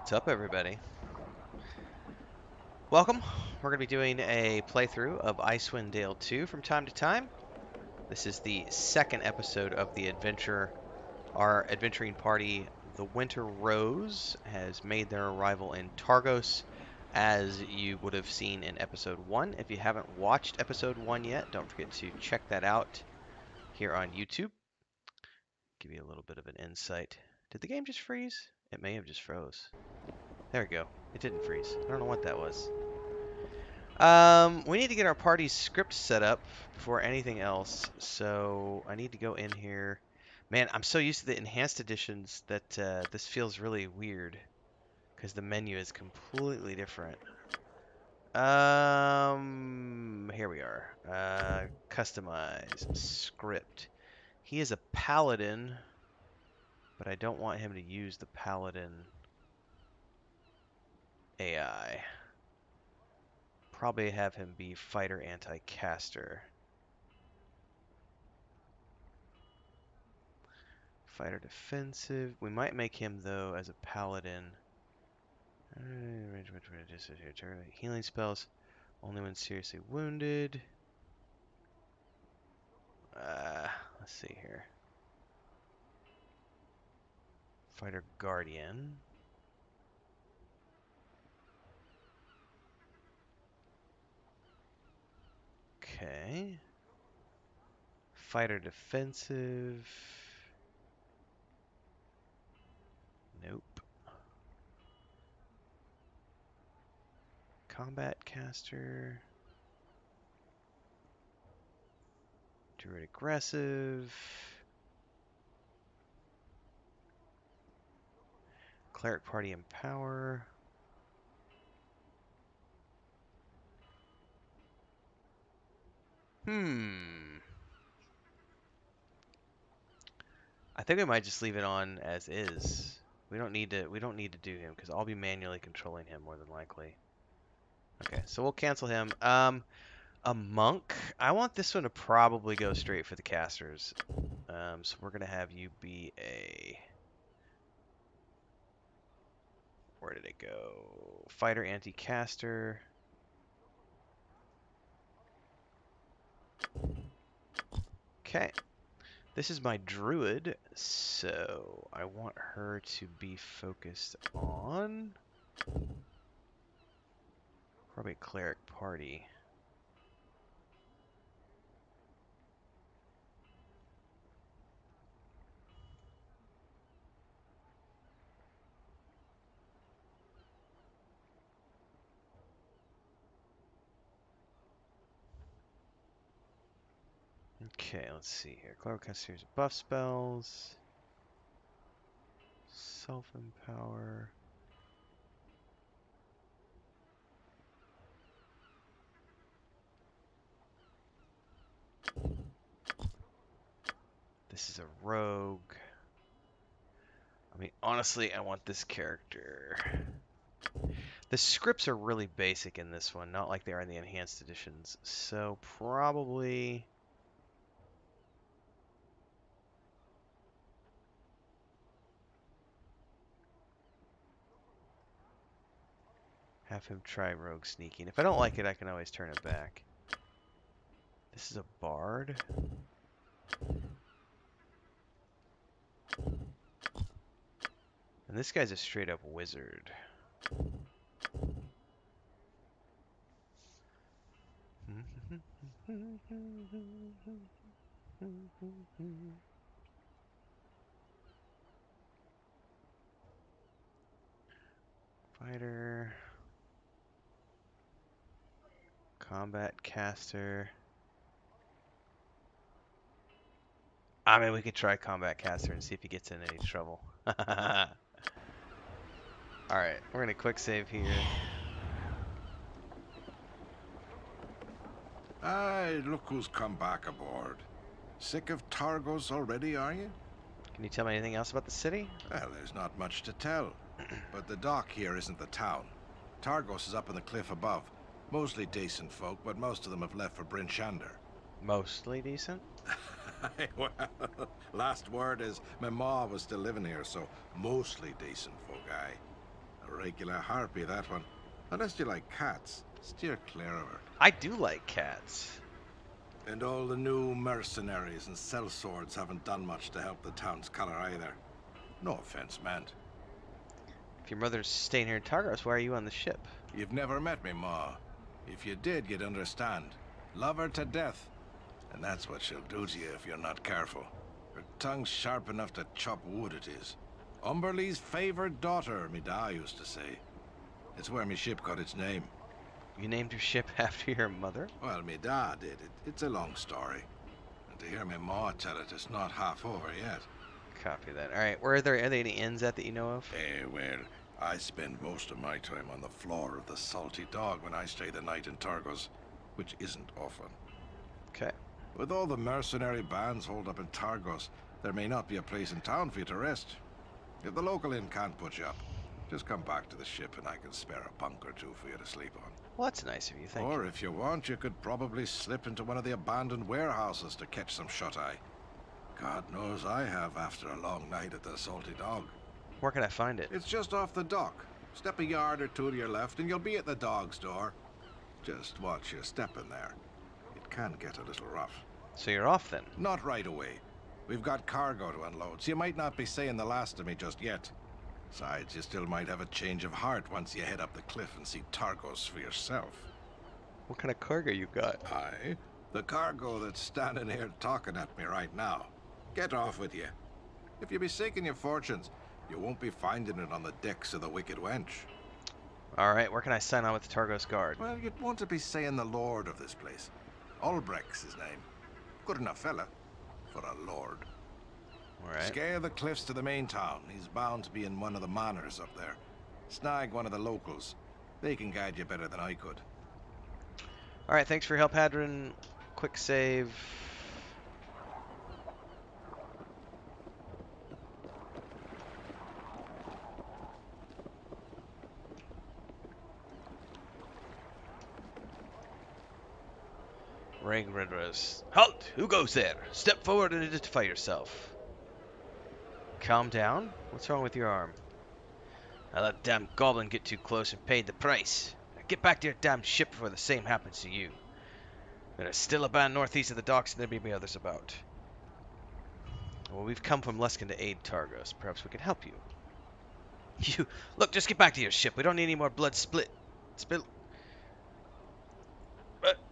What's up, everybody? Welcome. We're going to be doing a playthrough of Icewind Dale 2 from time to time. This is the second episode of the adventure. Our adventuring party, the Winter Rose, has made their arrival in Targos, as you would have seen in episode 1. If you haven't watched episode 1 yet, don't forget to check that out here on YouTube. Give you a little bit of an insight. Did the game just freeze? It may have just froze. There we go. It didn't freeze. I don't know what that was. We need to get our party's script set up before anything else. So I need to go in here. Man, I'm so used to the enhanced editions that this feels really weird because the menu is completely different. Here we are. Customize script. He is a paladin, but I don't want him to use the paladin AI. Probably have him be fighter anti-caster. Fighter defensive. We might make him, though, as a paladin. Healing spells only when seriously wounded. Let's see here. Fighter guardian. Okay. Fighter defensive. Nope. Combat caster. Druid aggressive. Cleric party empower. I think we might just leave it on as is. We don't need to do him because I'll be manually controlling him more than likely. Okay, so we'll cancel him. A monk. I want this one to probably go straight for the casters. So we're gonna have you be a. Where did it go? Fighter anti-caster. Okay. This is my druid, so I want her to be focused on probably cleric party. Okay, let's see here. Cleric has a series of buff spells. Self-empower. This is a rogue. I mean, honestly, I want this character. The scripts are really basic in this one, not like they are in the enhanced editions. So probably have him try rogue sneaking. If I don't like it, I can always turn it back. This is a bard. And this guy's a straight up wizard. Fighter. Combat caster. I mean, we could try combat caster and see if he gets in any trouble. Alright, we're gonna quick save here. Aye, look who's come back aboard. Sick of Targos already, are you? Can you tell me anything else about the city? Well, there's not much to tell. But the dock here isn't the town. Targos is up in the cliff above. Mostly decent folk, but most of them have left for Bryn Shander. Mostly decent? Well, last word is my ma was still living here, so mostly decent folk, aye. A regular harpy, that one. Unless you like cats, steer clear of her. I do like cats. And all the new mercenaries and sellswords haven't done much to help the town's color either. No offense meant. If your mother's staying here in Targos, why are you on the ship? You've never met me, Ma. If you did, you'd understand. Love her to death. And that's what she'll do to you if you're not careful. Her tongue's sharp enough to chop wood, it is. Umberlee's favoured daughter, me da used to say. It's where me ship got its name. You named your ship after your mother? Well, me da did. It's a long story. And to hear me Ma tell it, it's not half over yet. Copy that. Alright, are there any inns that you know of? Well, I spend most of my time on the floor of the Salty Dog when I stay the night in Targos, which isn't often. Okay. With all the mercenary bands holed up in Targos, there may not be a place in town for you to rest. If the local inn can't put you up, just come back to the ship and I can spare a bunk or two for you to sleep on. Well, that's nice of you, thank you. Or if you want, you could probably slip into one of the abandoned warehouses to catch some shut-eye. God knows I have after a long night at the Salty Dog. Where can I find it? It's just off the dock. Step a yard or two to your left and you'll be at the dog's door. Just watch your step in there. It can get a little rough. So you're off then? Not right away. We've got cargo to unload, so you might not be saying the last of me just yet. Besides, you still might have a change of heart once you head up the cliff and see Targos for yourself. What kind of cargo you got? Aye, the cargo that's standing here talking at me right now. Get off with you. If you be seeking your fortunes, you won't be finding it on the decks of the Wicked Wench. Alright, where can I sign on with the Targos Guard? Well, you'd want to be saying the lord of this place. Ulbrecht's his name. Good enough fella for a lord. Alright. Scale the cliffs to the main town. He's bound to be in one of the manors up there. Snag one of the locals. They can guide you better than I could. Alright, thanks for your help, Hedron. Quick save. Ring Redress. Halt! Who goes there? Step forward and identify yourself. Calm down. What's wrong with your arm? I let the damn goblin get too close and paid the price. Now get back to your damn ship before the same happens to you. There is still a band northeast of the docks and there may be others about. Well, we've come from Luskan to aid Targos. Perhaps we can help you. You, look, just get back to your ship. We don't need any more blood spill.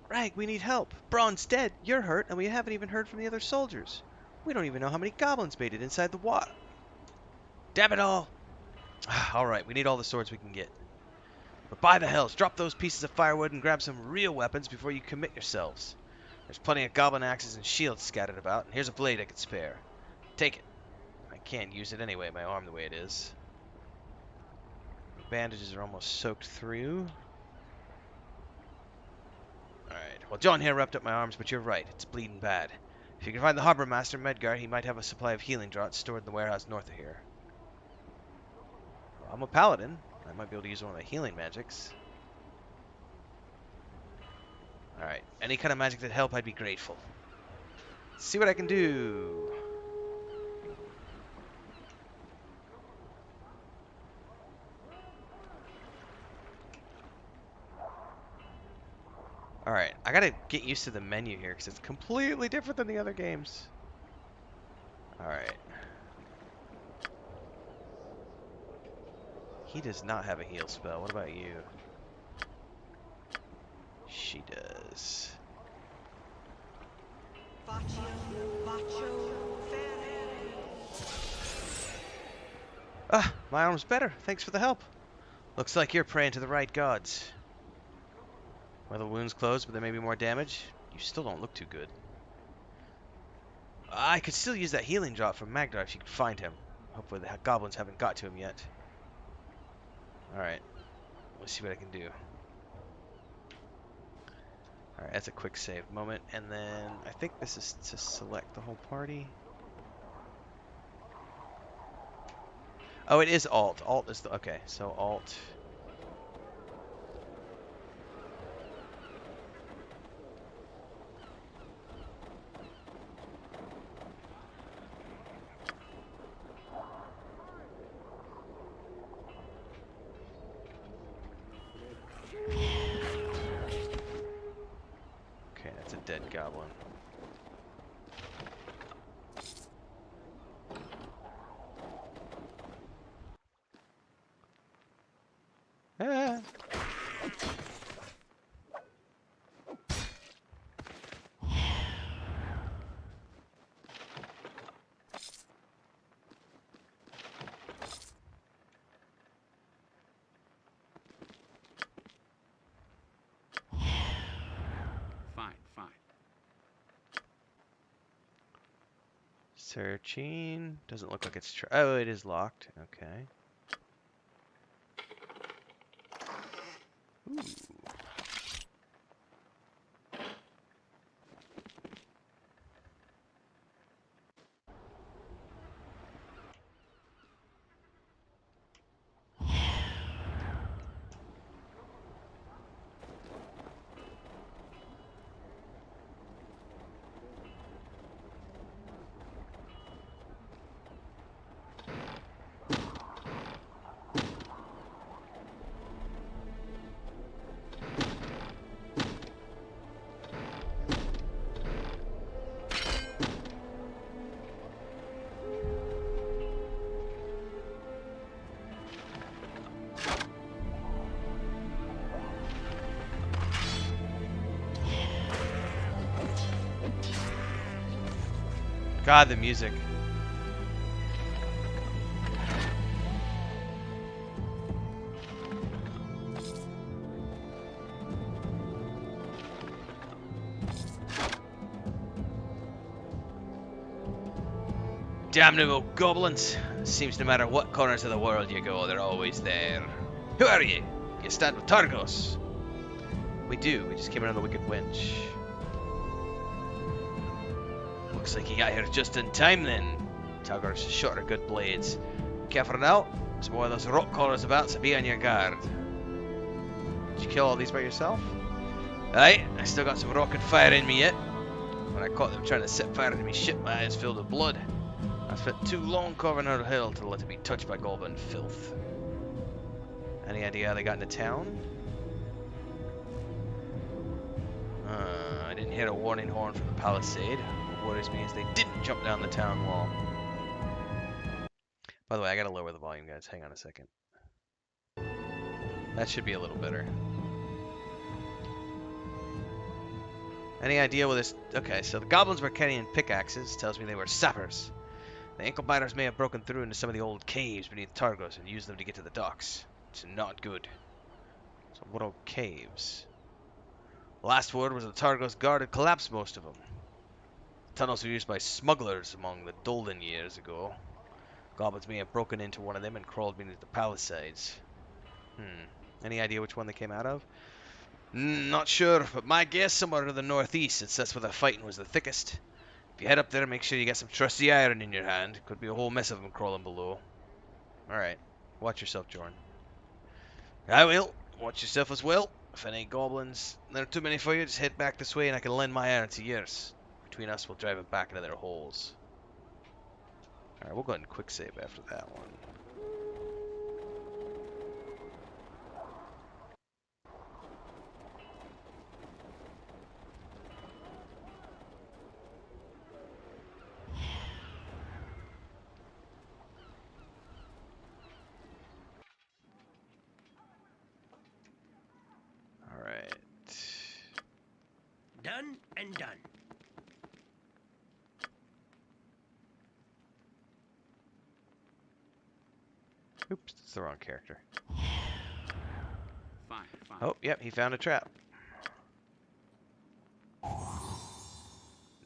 Rag, we need help. Braun's dead. You're hurt, and we haven't even heard from the other soldiers. We don't even know how many goblins made it inside the water. Damn it all. Alright, we need all the swords we can get. But by the hells, drop those pieces of firewood and grab some real weapons before you commit yourselves. There's plenty of goblin axes and shields scattered about, and here's a blade I could spare. Take it. I can't use it anyway, my arm the way it is. The bandages are almost soaked through. Alright, well John here wrapped up my arms, but you're right, it's bleeding bad. If you can find the Harbor Master, Medgar, he might have a supply of healing draughts stored in the warehouse north of here. Well, I'm a paladin. I might be able to use one of my healing magics. Alright, any kind of magic that help, I'd be grateful. Let's see what I can do. Alright, I gotta get used to the menu here because it's completely different than the other games. Alright. He does not have a heal spell. What about you? She does. Ah, my arm's better. Thanks for the help. Looks like you're praying to the right gods. Well, the wound's closed, but there may be more damage. You still don't look too good. I could still use that healing drop from Magdar if you could find him. Hopefully the goblins haven't got to him yet. Alright. Let's see what I can do. Alright, that's a quick save moment. And then I think this is to select the whole party. Oh, it is Alt. Alt is the... Okay, so Alt... dead goblin. Ah. Fine. Searching. Doesn't look like it's oh, it is locked. Okay. Ooh. God, the music. Damnable goblins! Seems no matter what corners of the world you go, they're always there. Who are you? You stand with Targos. We do. We just came in on the Wicked Wench. Looks like you got here just in time then. Targos shot her good blades. Careful now. There's more of those rock crawlers about, so be on your guard. Did you kill all these by yourself? Aye, I still got some rock and fire in me yet. When I caught them trying to set fire to me ship, my eyes filled with blood. I spent too long covering her hill to let it be touched by goblin filth. Any idea how they got into town? I didn't hear a warning horn from the palisade. What worries me is they didn't jump down the town wall. By the way, I gotta lower the volume, guys. Hang on a second. That should be a little better. Any idea what this... Okay, so the goblins were carrying pickaxes. Tells me they were sappers. The ankle biters may have broken through into some of the old caves beneath Targos and used them to get to the docks. It's not good. So what old caves? Last word was the Targos guard had collapsed most of them. Tunnels were used by smugglers among the Dolden years ago. Goblins may have broken into one of them and crawled beneath the palisades. Any idea which one they came out of? Not sure, but my guess somewhere to the northeast, since that's where the fighting was the thickest. If you head up there, make sure you get some trusty iron in your hand. Could be a whole mess of them crawling below. Alright. Watch yourself, Jorn. I will. Watch yourself as well. If any goblins there are too many for you, just head back this way and I can lend my iron to yours. Between us, we'll drive it back into their holes. Alright, we'll go ahead and quick save after that one. Alright. Done and done. Oops, that's the wrong character. Fine. Oh, yep, he found a trap.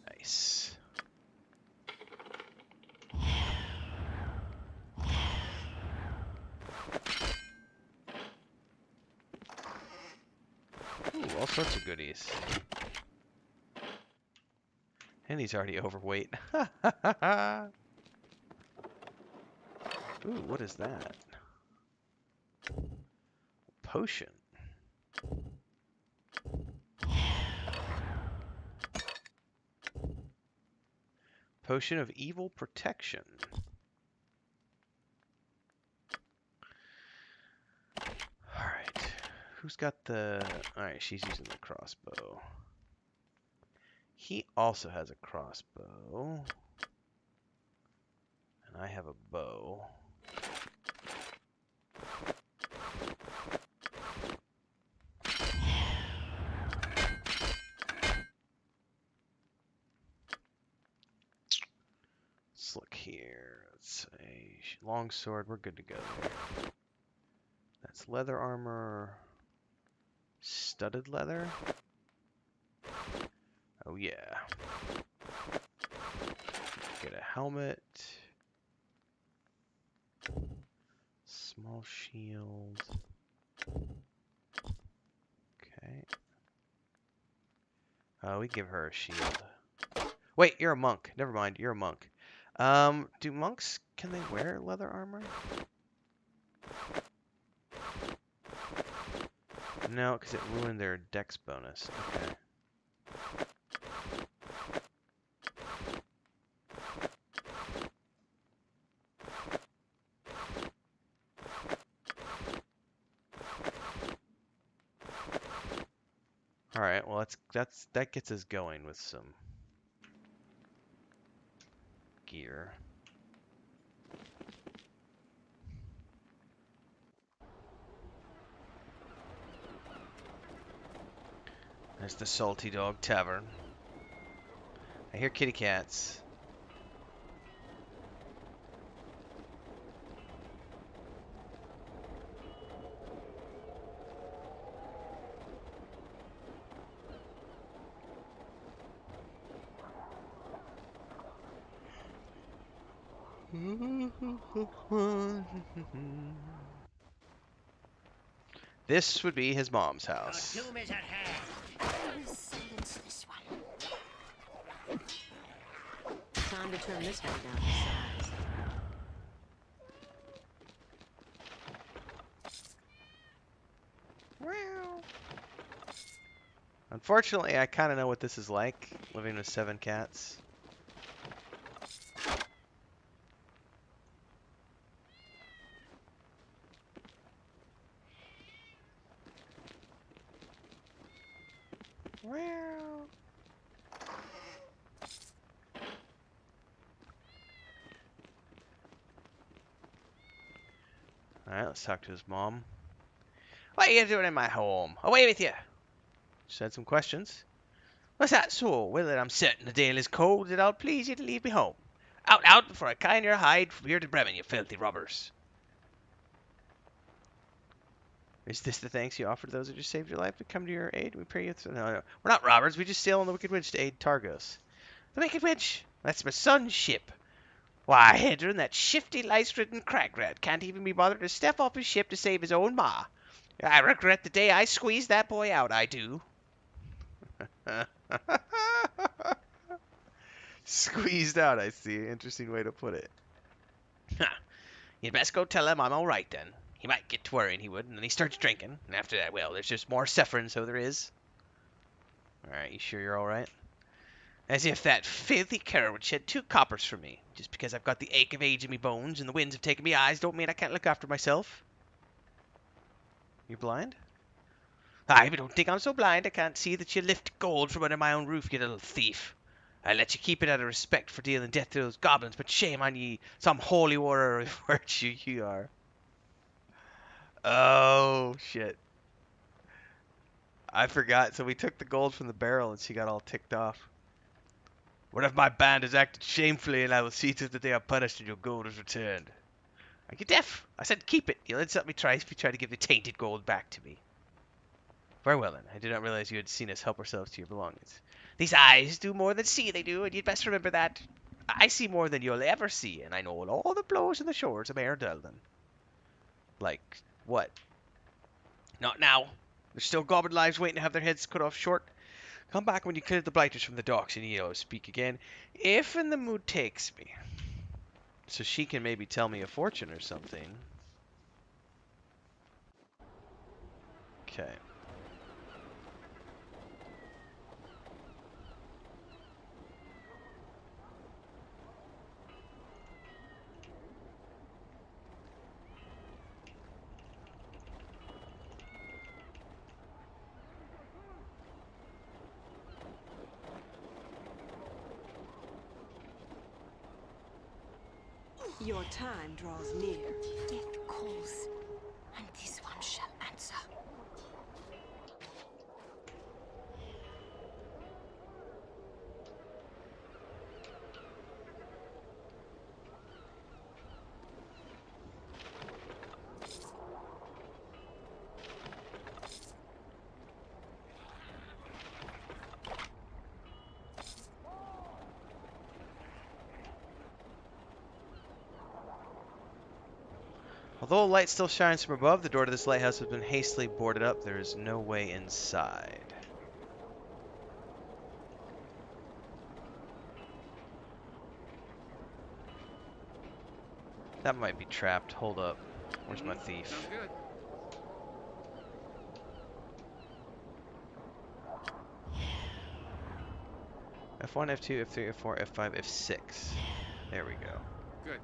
Nice. Ooh, all sorts of goodies. And he's already overweight. Ooh, what is that? Potion. Potion of evil protection. Alright. Who's got the... Alright, she's using the crossbow. He also has a crossbow. And I have a bow. Let's look here. Let's say longsword. We're good to go there. That's leather armor. Studded leather. Oh yeah. Get a helmet. Small shield. Okay. We give her a shield. Wait, you're a monk. Never mind, you're a monk. Do monks, can they wear leather armor? No, because it ruined their dex bonus. Okay. All right. Well, that gets us going with some gear. There's the Salty Dog Tavern. I hear kitty cats. This would be his mom's house. Your doom is at hand. I will silence this one. Time to turn this guy down to size. Unfortunately, I kind of know what this is like, living with 7 cats. Alright, let's talk to his mom. What are you doing in my home? Away with you! She had some questions. What's that so? Well, then I'm certain the Dale is cold, and I'll please you to leave me home. Out, out, before I kind your hide from here to Bremen, you filthy robbers. Is this the thanks you offer to those who just saved your life to come to your aid? We pray you through. No, no. We're not robbers. We just sail on the Wicked Wench to aid Targos. The Wicked Wench? That's my son's ship. Why, Hedron, that shifty, lice-ridden crag-rat can't even be bothered to step off his ship to save his own ma. I regret the day I squeezed that boy out, I do. Squeezed out, I see. Interesting way to put it. You'd best go tell him I'm all right, then. He might get to worrying, he would, and then he starts drinking. And after that, well, there's just more suffering, so there is. Alright, you sure you're all right? As if that filthy cur would shed 2 coppers for me. Just because I've got the ache of age in me bones and the winds have taken me eyes don't mean I can't look after myself. You blind? Aye, but don't think I'm so blind I can't see that you lift gold from under my own roof, you little thief. I let you keep it out of respect for dealing death to those goblins, but shame on ye, some holy warrior of virtue you are. Oh, shit. I forgot, so we took the gold from the barrel and she got all ticked off. One of my band has acted shamefully, and I will see to it that they are punished and your gold is returned. Are you deaf? I said keep it. You'll insult me twice if you try to give the tainted gold back to me. Very well, then. I did not realize you had seen us help ourselves to your belongings. These eyes do more than see, they do, and you'd best remember that. I see more than you'll ever see, and I know all the blows and the shores of Mayor Delden. Like, what? Not now. There's still goblin lives waiting to have their heads cut off short. Come back when you clear the blighters from the docks and you'll speak again, if in the mood takes me. So she can maybe tell me a fortune or something. Okay. Your time draws near. Death calls, and this one shall answer. Although a light still shines from above, the door to this lighthouse has been hastily boarded up. There is no way inside. That might be trapped. Hold up. Where's my Sounds thief? good. F1, F2, F3, F4, F5, F6. There we go. Good.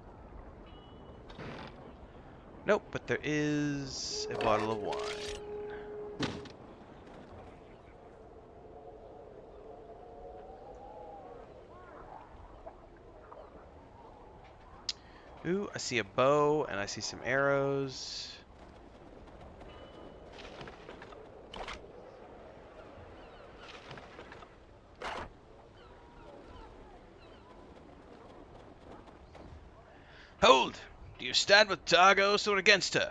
Nope, but there is a bottle of wine. Ooh, I see a bow and I see some arrows. Hold! Do you stand with Targos or against her?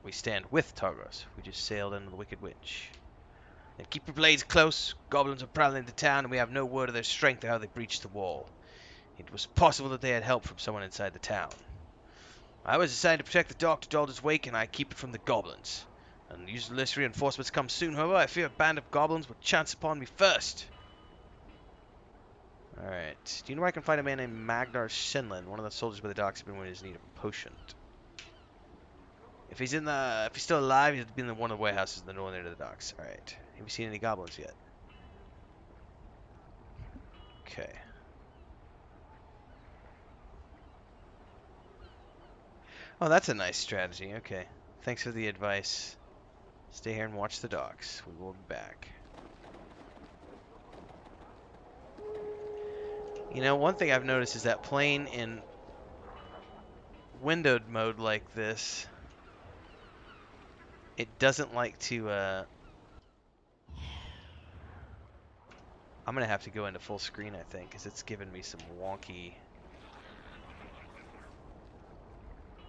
We stand with Targos. We just sailed into the Wicked Wench. Then keep your blades close. Goblins are prowling the town, and we have no word of their strength or how they breached the wall. It was possible that they had help from someone inside the town. I was assigned to protect the dock to Dalder's Wake, and I keep it from the goblins. Unless reinforcements come soon, however, I fear a band of goblins will chance upon me first. Alright. Do you know where I can find a man named Magnar Shinlin? One of the soldiers by the docks has been when he's in need of a potion. If he's still alive, he's been in one of the warehouses in the northern end of the docks. Alright. Have you seen any goblins yet? Okay. Oh, that's a nice strategy. Okay. Thanks for the advice. Stay here and watch the docks. We will be back. You know, one thing I've noticed is that playing in windowed mode like this, it doesn't like to, I'm going to have to go into full screen, I think, because it's giving me some wonky...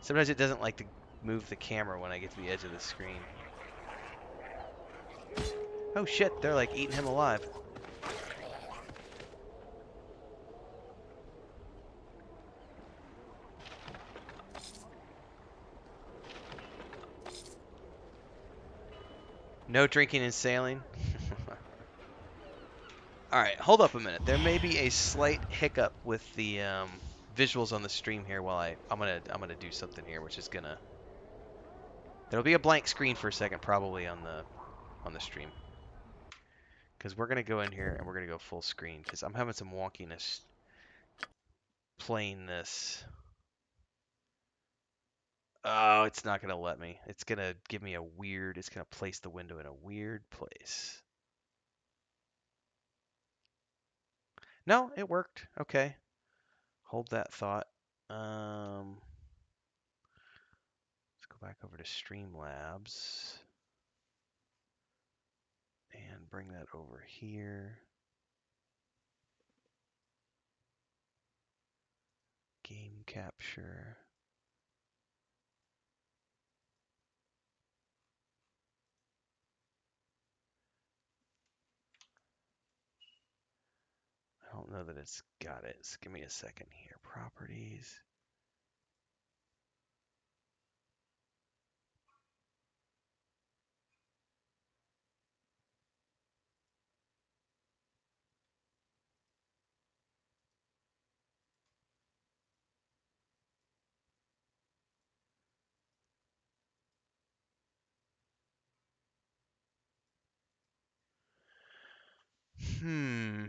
Sometimes it doesn't like to move the camera when I get to the edge of the screen. Oh shit, they're like eating him alive. No drinking and sailing. Alright, hold up a minute. There may be a slight hiccup with the visuals on the stream here while I'm gonna do something here, which is gonna... There'll be a blank screen for a second probably on the stream. Because we're gonna go in here and we're gonna go full screen because I'm having some wonkiness playing this. Oh, it's not gonna let me. It's gonna give me a weird, it's gonna place the window in a weird place. No, it worked. Okay. Hold that thought. Let's go back over to Streamlabs and bring that over here. Game capture. I don't know that it's got it. So give me a second here. Properties. Hmm.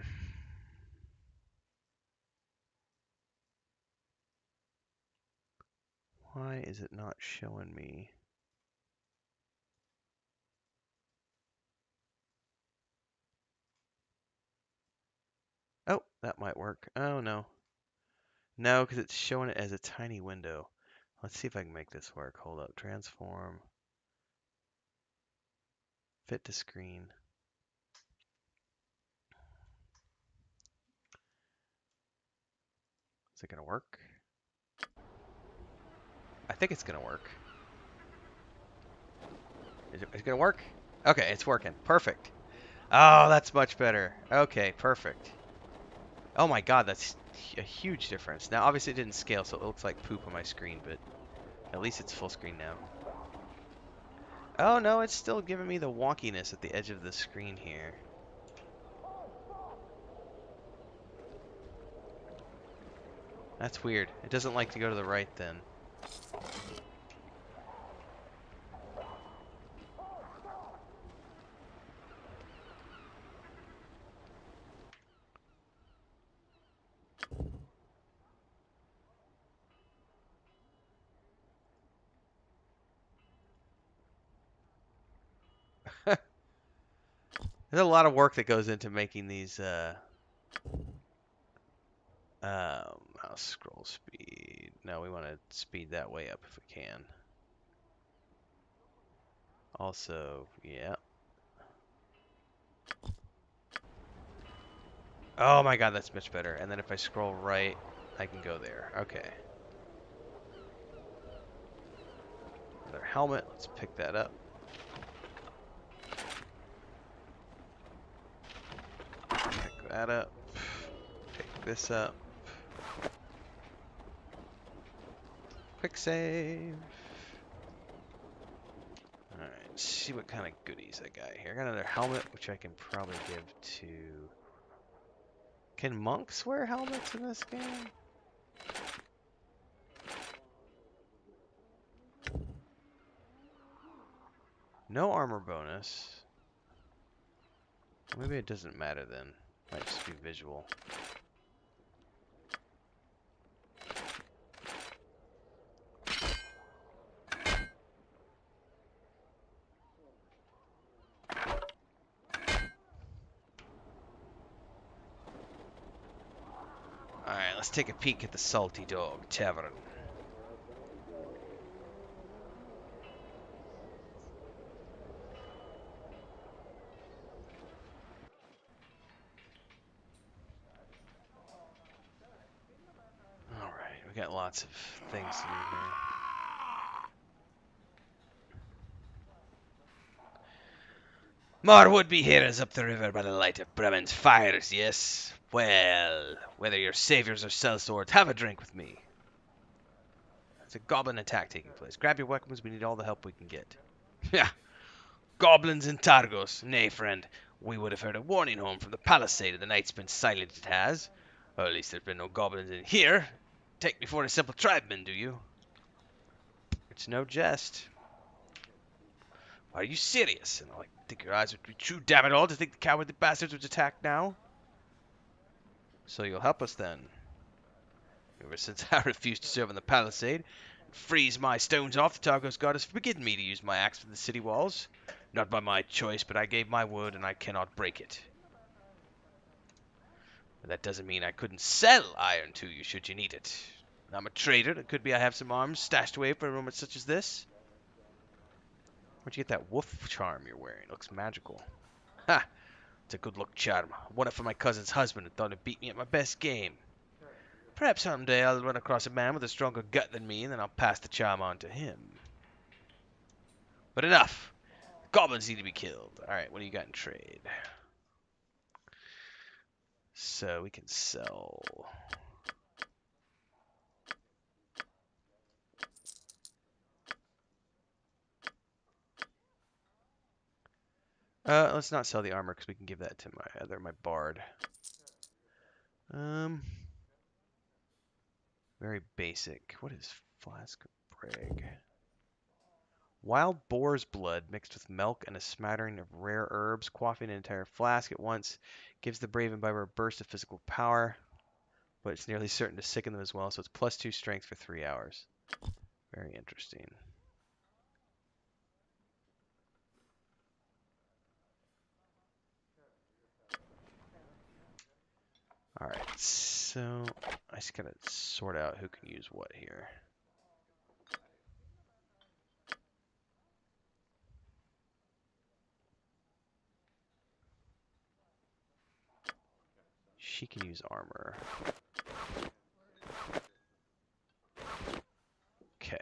Why is it not showing me? Oh, that might work. Oh no. No, because it's showing it as a tiny window. Let's see if I can make this work. Hold up. Transform. Fit to screen. Is it going to work? I think it's going to work. Is it going to work? Okay, it's working. Perfect. Oh, that's much better. Okay, perfect. Oh my god, that's a huge difference. Now, obviously it didn't scale, so it looks like poop on my screen, but at least it's full screen now. Oh no, it's still giving me the wonkiness at the edge of the screen here. That's weird. It doesn't like to go to the right then. There's a lot of work that goes into making these mouse scroll speed. No, we want to speed that way up if we can. Also, yeah. Oh my god, that's much better. And then if I scroll right, I can go there. Okay. Another helmet. Let's pick that up. Pick that up. Pick this up. Quick save. Alright, let's see what kind of goodies I got here. I got another helmet, which I can probably give to... Can monks wear helmets in this game? No armor bonus. Maybe it doesn't matter then. Might just be visual. Alright, let's take a peek at the Salty Dog Tavern. Alright, we got lots of things to do here. More would-be heroes up the river by the light of Bremen's fires, yes? Well, whether you're saviors or sellswords, have a drink with me. There's a goblin attack taking place. Grab your weapons, we need all the help we can get. Yeah, goblins in Targos. Nay, friend, we would have heard a warning home from the palisade and the night's been silent it has. Or at least there's been no goblins in here. Take me for a simple tribeman, do you? It's no jest. Are you serious? And I think your eyes would be true, damn it all, to think the cowardly bastards would attack now? So you'll help us then. Ever since I refused to serve on the palisade and freeze my stones off, the Targos god has forbidden me to use my axe for the city walls. Not by my choice, but I gave my word and I cannot break it. But that doesn't mean I couldn't sell iron to you should you need it. I'm a trader. It could be I have some arms stashed away for a moment such as this. Where'd you get that wolf charm you're wearing? It looks magical. Ha! It's a good luck charm. I won it for my cousin's husband and thought it beat me at my best game. Perhaps someday I'll run across a man with a stronger gut than me, and then I'll pass the charm on to him. But enough! Goblins need to be killed. Alright, what do you got in trade? So we can sell... let's not sell the armor because we can give that to my bard. Very basic. What is Flask of Brag? Wild boar's blood mixed with milk and a smattering of rare herbs, quaffing an entire flask at once, gives the brave imbiber a burst of physical power, but it's nearly certain to sicken them as well, so it's +2 strength for 3 hours. Very interesting. Alright, so I just gotta sort out who can use what here. She can use armor. Okay.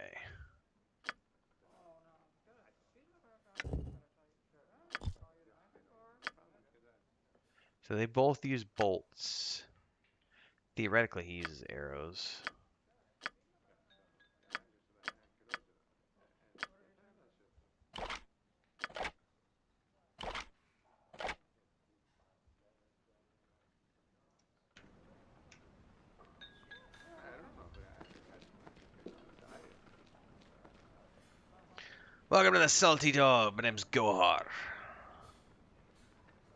So they both use bolts. Theoretically, he uses arrows. Welcome to the Salty Dog. My name's Gohar.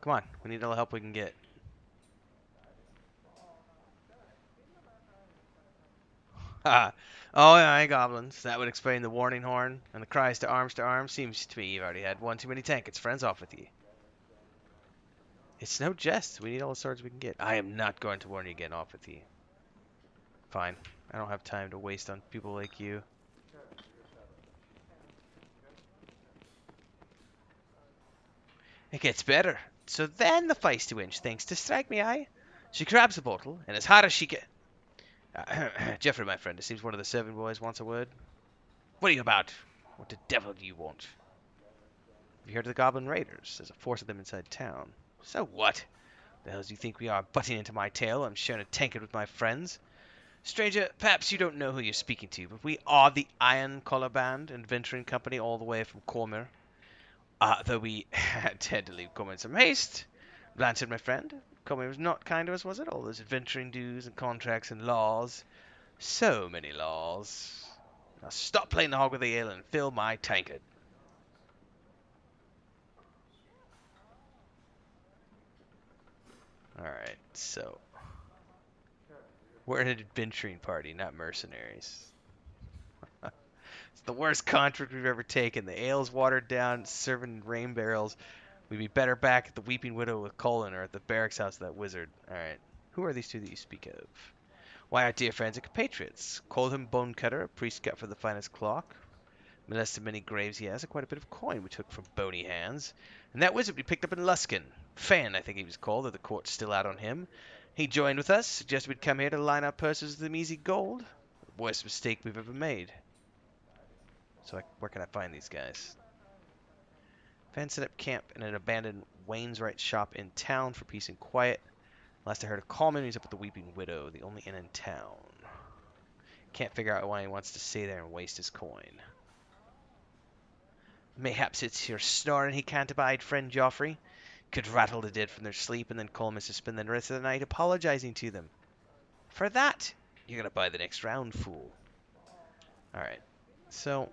Come on, we need all the help we can get. Ah, oh yeah, goblins. That would explain the warning horn and the cries to arms. Seems to me you've already had one too many tankets. Friends off with you. It's no jest. We need all the swords we can get. I am not going to warn you again. Off with you. Fine. I don't have time to waste on people like you. It gets better. So then the feisty wench thinks to strike me, aye? She grabs a bottle, and as hard as she can... Geoffrey, my friend, it seems one of the serving boys wants a word. What are you about? What the devil do you want? Have you heard of the Goblin Raiders? There's a force of them inside town. So what? The hell do you think we are, butting into my tail? I'm sharing a tankard with my friends. Stranger, perhaps you don't know who you're speaking to, but we are the Iron Collar Band, adventuring company all the way from Cormyr. Though we had to leave Cormyr in some haste. Blanchard, my friend, Cormyr was not kind to us, was it? All those adventuring dues and contracts and laws. So many laws. Now stop playing the hog with the ale and fill my tankard. Alright, so... we're an adventuring party, not mercenaries. It's the worst contract we've ever taken. The ale's watered down, serving in rain barrels. We'd be better back at the Weeping Widow with Colin or at the barracks house of that wizard. Alright, who are these two that you speak of? Why, our dear friends and compatriots. Called him Bonecutter, a priest cut for the finest clock. Molested many graves he has, and quite a bit of coin we took from bony hands. And that wizard we picked up in Luskin. Fan, I think he was called, though the court's still out on him. He joined with us, suggested we'd come here to line our purses with them easy gold. The worst mistake we've ever made. So where can I find these guys? Fan set up camp in an abandoned Wainwright shop in town for peace and quiet. Last I heard of Coleman, he's up at the Weeping Widow, the only inn in town. Can't figure out why he wants to stay there and waste his coin. Mayhaps it's your snoring he can't abide, friend Joffrey. Could rattle the dead from their sleep and then Coleman to spend the rest of the night apologizing to them. For that, you're gonna buy the next round, fool. Alright, so...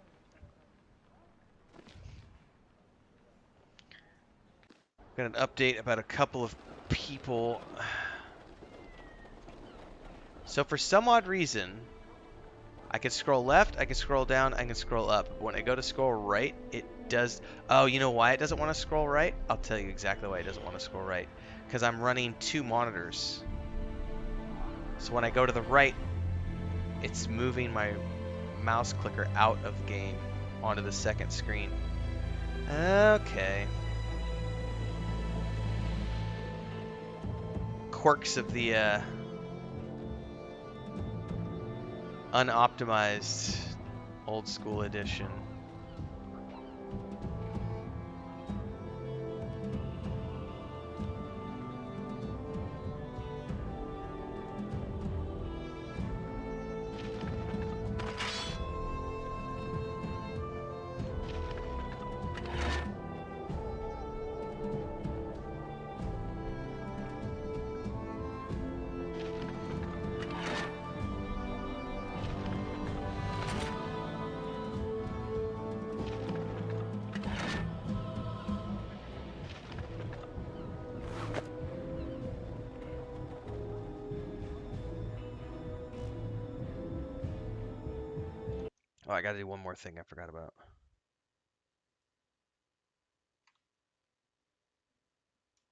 got an update about a couple of people. So for some odd reason, I can scroll left, I can scroll down, I can scroll up. But when I go to scroll right, it does... oh, you know why it doesn't want to scroll right? I'll tell you exactly why it doesn't want to scroll right. Because I'm running two monitors. So when I go to the right, it's moving my mouse clicker out of the game onto the second screen. Okay. Quirks of the unoptimized old school edition. Oh, I gotta do one more thing I forgot about.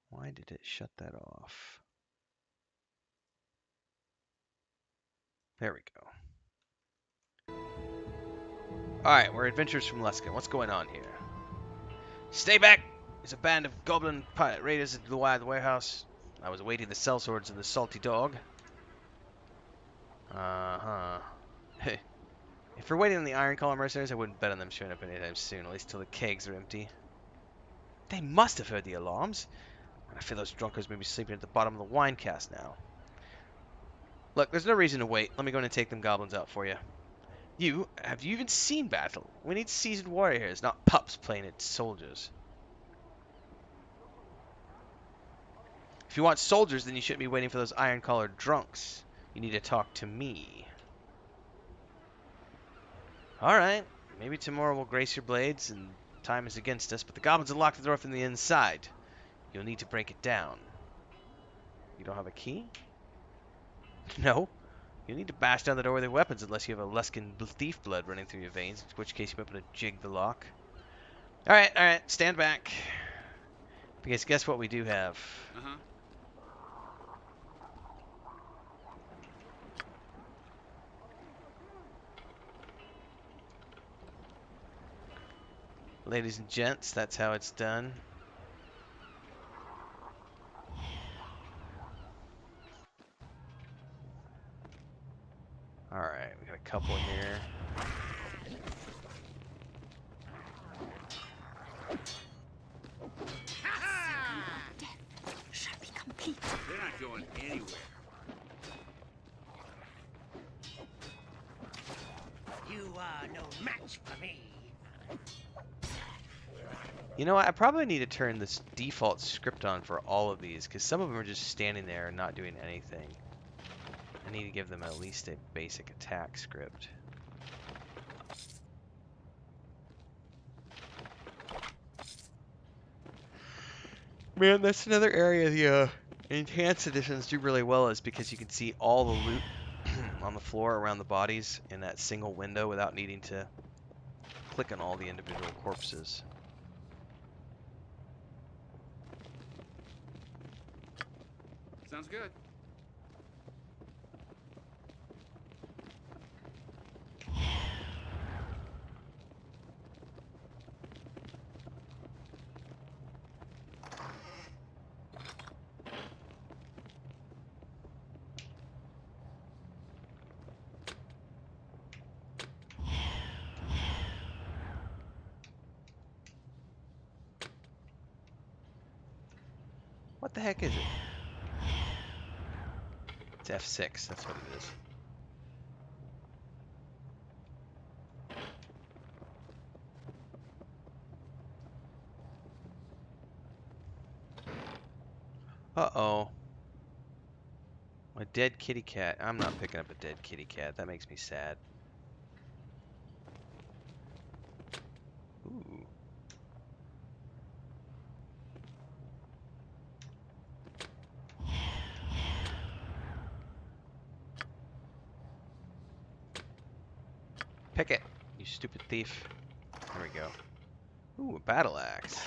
Why did it shut that off? There we go. Alright, we're adventurers from Luskan. What's going on here? Stay back! There's a band of goblin pirate raiders into the wide warehouse. I was awaiting the sellswords of the salty dog. Uh-huh. If we're waiting on the Iron Collar mercenaries, I wouldn't bet on them showing up anytime soon, at least till the kegs are empty. They must have heard the alarms. I feel those drunkards may be sleeping at the bottom of the wine cask now. Look, there's no reason to wait. Let me go in and take them goblins out for you. Have you even seen battle? We need seasoned warriors, not pups playing at soldiers. If you want soldiers, then you shouldn't be waiting for those iron-collared drunks. You need to talk to me. Alright, maybe tomorrow we'll grace your blades, and time is against us, but the goblins have locked the door from the inside. You'll need to break it down. You don't have a key? No. You'll need to bash down the door with your weapons unless you have a Luskan thief blood running through your veins, in which case you might be able to jig the lock. Alright, stand back. Because guess what we do have? Uh-huh. Ladies and gents, that's how it's done. Alright, we got a couple here. Death shall be complete. They're not going anywhere. You are no match for me. You know what? I probably need to turn this default script on for all of these, because some of them are just standing there and not doing anything. I need to give them at least a basic attack script. Man, that's another area the enhanced editions do really well, is because you can see all the loot on the floor around the bodies in that single window without needing to click on all the individual corpses. Sounds good. What the heck is it? It's F6, that's what it is. Uh-oh. A dead kitty cat. I'm not picking up a dead kitty cat. That makes me sad. Ooh. Pick it, you stupid thief. There we go. Ooh, a battle axe.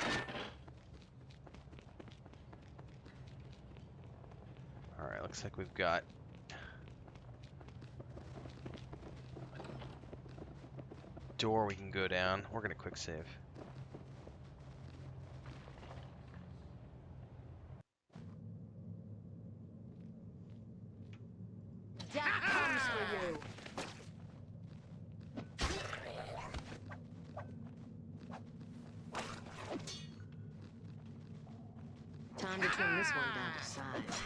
Alright, looks like we've got a door we can go down. We're gonna quick save. Death comes for you. Time to trim this one down to size.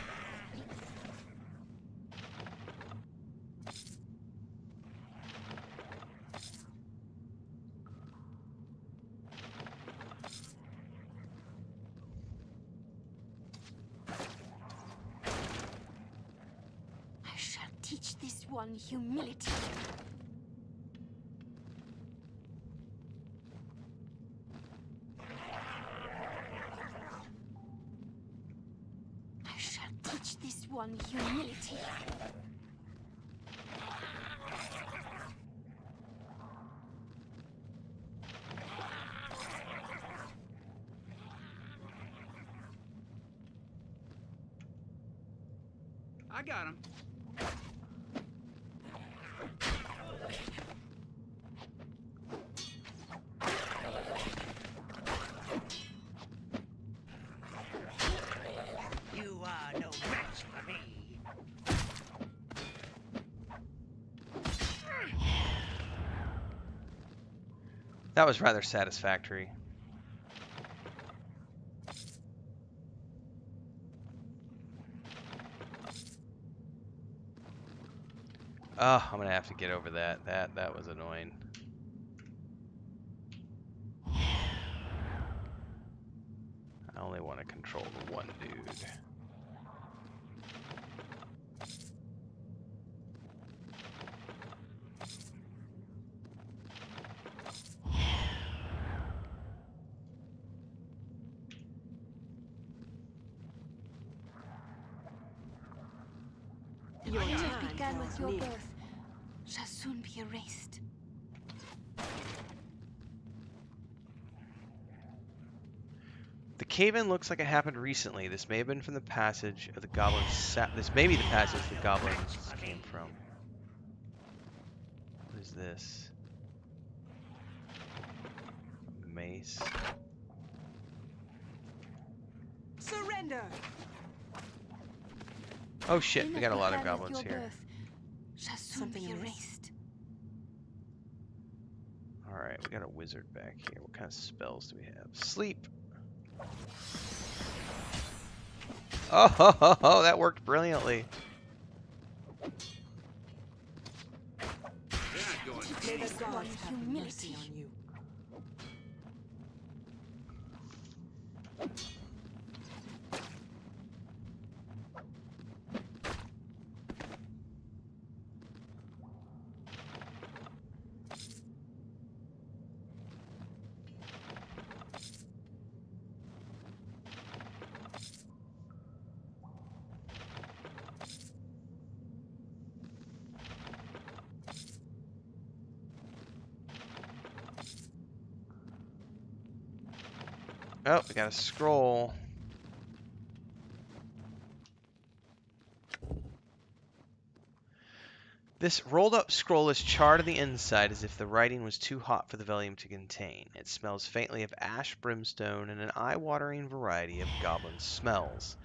I shall teach this one humility. I shall teach this one humility. I got him. That was rather satisfactory. Oh, I'm gonna have to get over that. That was annoying. I only want to control the one dude. Your What time began draws with your near. birth shall soon be erased. The cave-in looks like it happened recently. This may have been from the passage of the goblins. This may be the passage the goblins came from. What is this? Mace. Surrender! Oh shit, Sin we that got a lot of began with goblins your here. birth shall soon Something be amiss? erased. Alright, we got a wizard back here. What kind of spells do we have? Sleep! Oh, that worked brilliantly. They're not going May the This gods one have mercy humility. on you. Oh, we got a scroll. This rolled up scroll is charred on the inside as if the writing was too hot for the volume to contain. It smells faintly of ash, brimstone, and an eye-watering variety of goblin smells.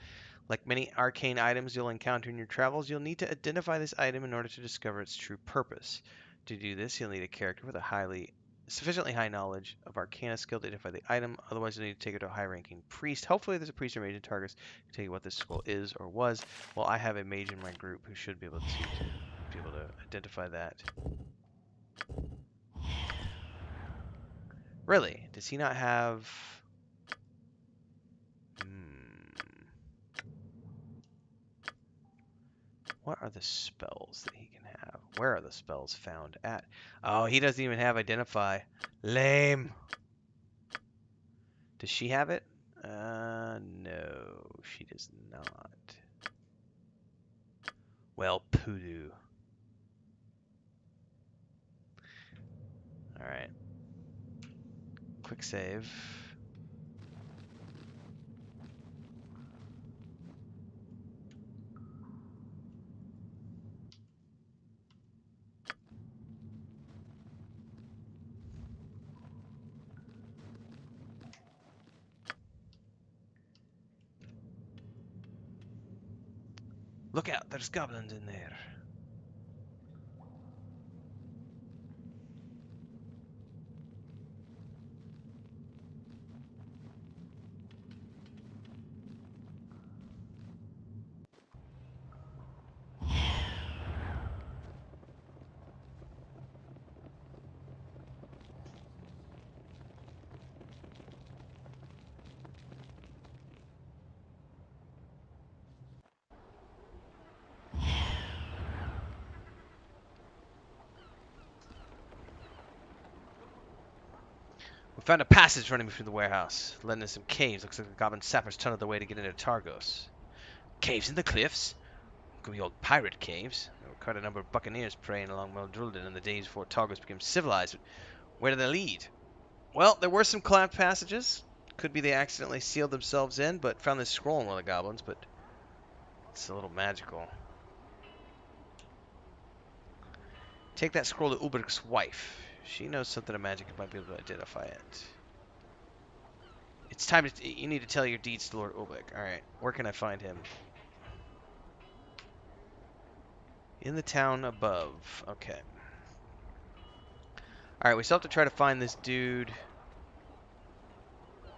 Like many arcane items you'll encounter in your travels, you'll need to identify this item in order to discover its true purpose. To do this, you'll need a character with a sufficiently high knowledge of arcana skill to identify the item. Otherwise, you'll need to take it to a high-ranking priest. Hopefully, there's a priest or mage in Targos who can tell you what this scroll is or was. Well, I have a mage in my group who should be able to identify that. Really? Does he not have? What are the spells that he can have? Where are the spells found at? Oh, he doesn't even have identify. Lame. Does she have it? No, she does not. Well, poodoo. Alright. Quick save. Look out, there's goblins in there. We found a passage running through the warehouse, led into some caves. Looks like the goblin sappers tunneled their way to get into Targos. Caves in the cliffs? Could be old pirate caves. There were quite a number of buccaneers preying along Meldrulden in the days before Targos became civilized. But where do they lead? Well, there were some clamped passages. Could be they accidentally sealed themselves in, but found this scroll in one of the goblins, but it's a little magical. Take that scroll to Ulbricht's wife. She knows something of magic and might be able to identify it. It's time to... You need to tell your deeds to Lord Ulbricht. Alright, where can I find him? In the town above. Okay. Alright, we still have to try to find this dude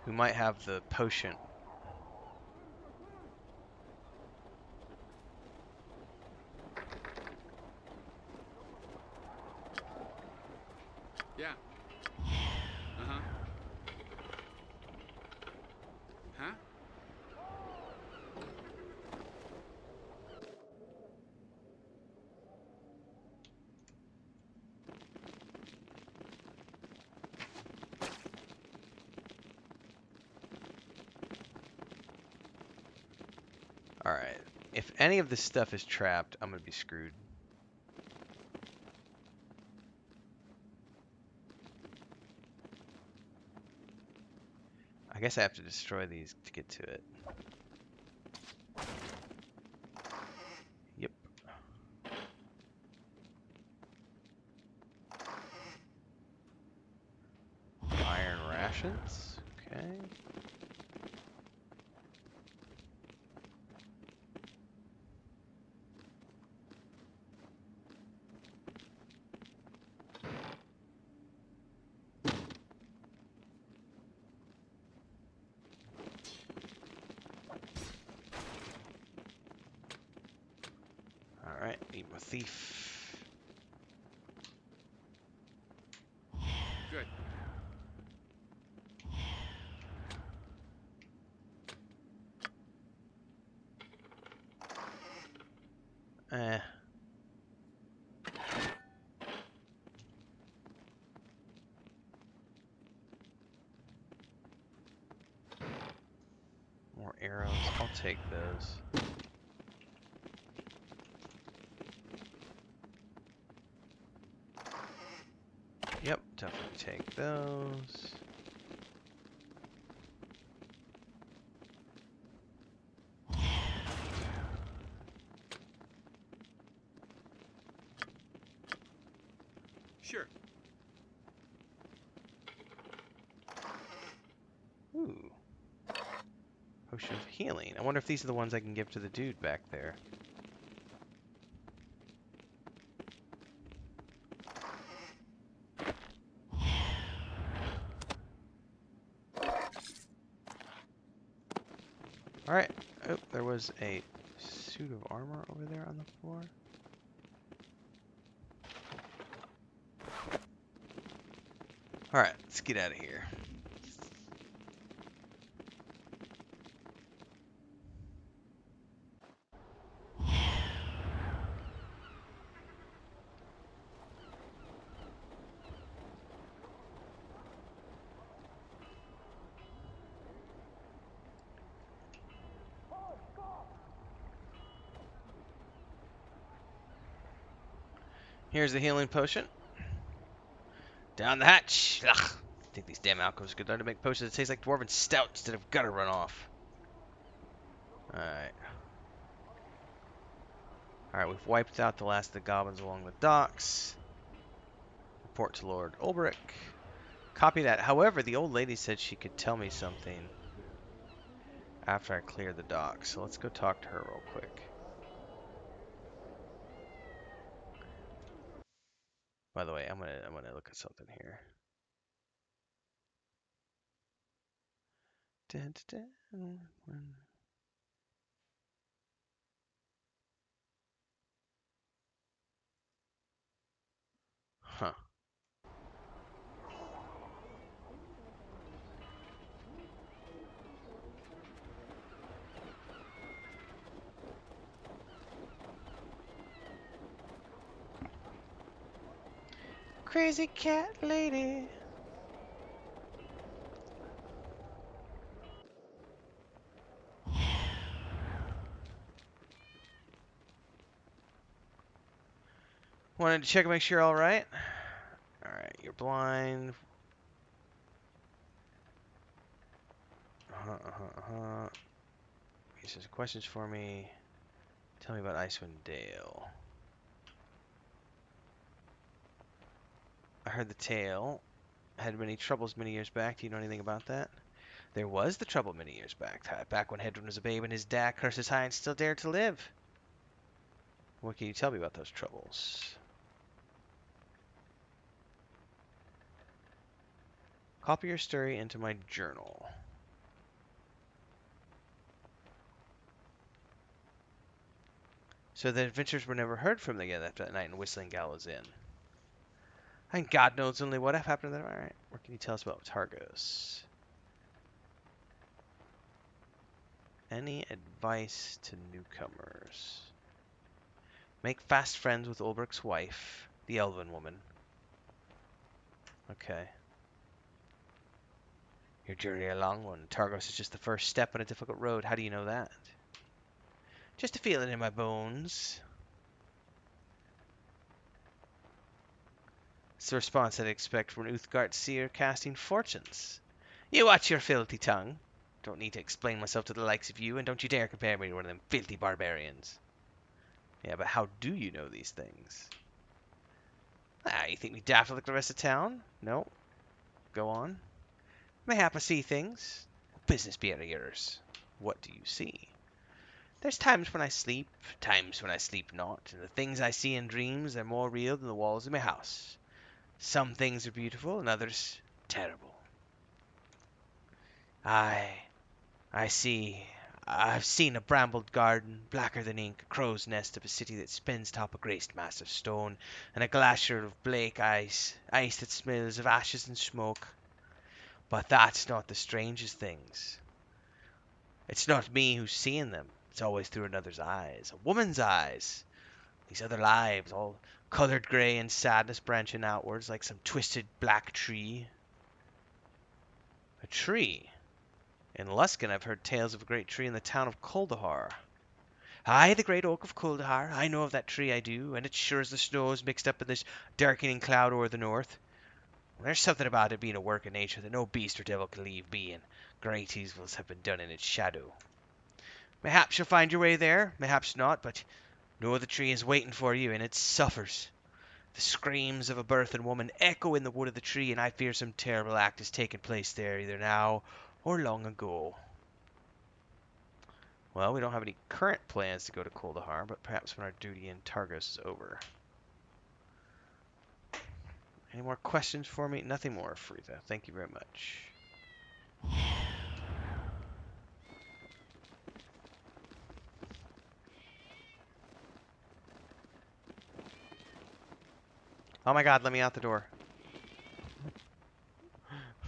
who might have the potion. Yeah. Uh-huh. Huh? Alright. If any of this stuff is trapped, I'm gonna be screwed. I guess I have to destroy these to get to it. Yep. Iron rations. Okay. Alright, eat my thief. Good. Eh. More arrows. I'll take those. Yep, definitely take those. Sure. Ooh. Potion of healing. I wonder if these are the ones I can give to the dude back there. Alright. Oh, there was a suit of armor over there on the floor. Alright, let's get out of here. Here's the healing potion. Down the hatch. Ugh. I think these damn alcoves could learn to make potions that taste like dwarven stout instead of gutter runoff. Alright. Alright, we've wiped out the last of the goblins along the docks. Report to Lord Ulbrich. Copy that. However, the old lady said she could tell me something after I clear the docks. So let's go talk to her real quick. By the way, I'm gonna look at something here. Dun, dun, dun. Huh. Crazy cat lady. Wanted to check and make sure you're all right. All right, you're blind. He says questions for me. Tell me about Icewind Dale. I heard the tale. Had many troubles many years back. Do you know anything about that? There was the trouble many years back when Hedron was a babe and his dad, curses high, and still dared to live. What can you tell me about those troubles? Copy your story into my journal. So the adventures were never heard from again after that night in Whistling Gallows Inn. And God knows only what happened to them. Alright, what can you tell us about Targos? Any advice to newcomers? Make fast friends with Ulbrich's wife, the elven woman. Okay. Your journey a long one. Targos is just the first step on a difficult road. How do you know that? Just a feeling in my bones. It's the response I'd expect from an Uthgard seer casting fortunes. You watch your filthy tongue. Don't need to explain myself to the likes of you, and don't you dare compare me to one of them filthy barbarians. Yeah, but how do you know these things? Ah, you think me daft like the rest of town? No. Go on. Mayhap I see things. Business be out of yours. What do you see? There's times when I sleep, times when I sleep not, and the things I see in dreams are more real than the walls of my house. Some things are beautiful, and others terrible. I see. I've seen a brambled garden, blacker than ink, a crow's nest of a city that spins top a graced mass of stone, and a glacier of Blake ice that smells of ashes and smoke. But that's not the strangest things. It's not me who's seeing them. It's always through another's eyes, a woman's eyes. These other lives, all colored gray and sadness branching outwards like some twisted black tree. A tree? In Luskan, I've heard tales of a great tree in the town of Kuldahar. Aye, the great oak of Kuldahar. I know of that tree, I do, and it's sure as the snows mixed up in this darkening cloud o'er the north. There's something about it being a work of nature that no beast or devil can leave be, and great evils have been done in its shadow. Mayhaps you'll find your way there, mayhaps not, but know the tree is waiting for you, and it suffers. The screams of a birthing woman echo in the wood of the tree, and I fear some terrible act has taken place there, either now or long ago. Well, we don't have any current plans to go to Kuldahar, but perhaps when our duty in Targos is over. Any more questions for me? Nothing more, Frida. Thank you very much. Oh my god, let me out the door.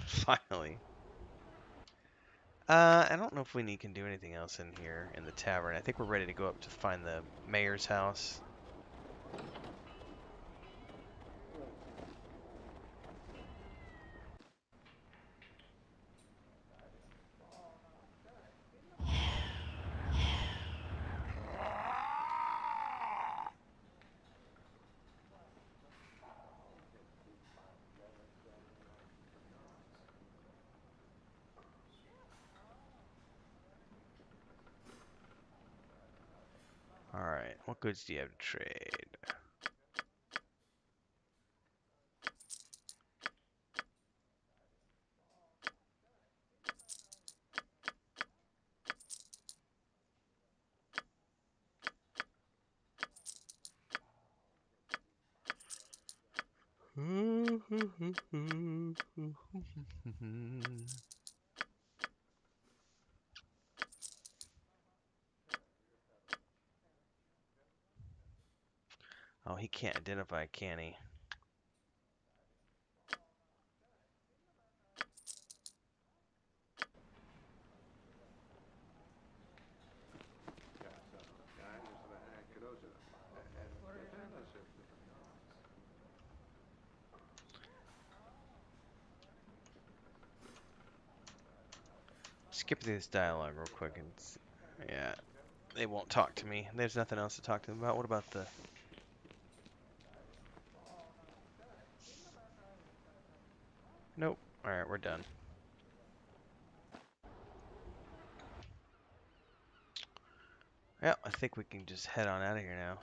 Finally. I don't know if we can do anything else in here in the tavern. I think we're ready to go up to find the mayor's house. Alright, what goods do you have to trade? Oh, he can't identify, can he? Skip through this dialogue real quick and yeah, they won't talk to me. There's nothing else to talk to them about. What about the... Nope. Alright, we're done. Yeah, I think we can just head on out of here now.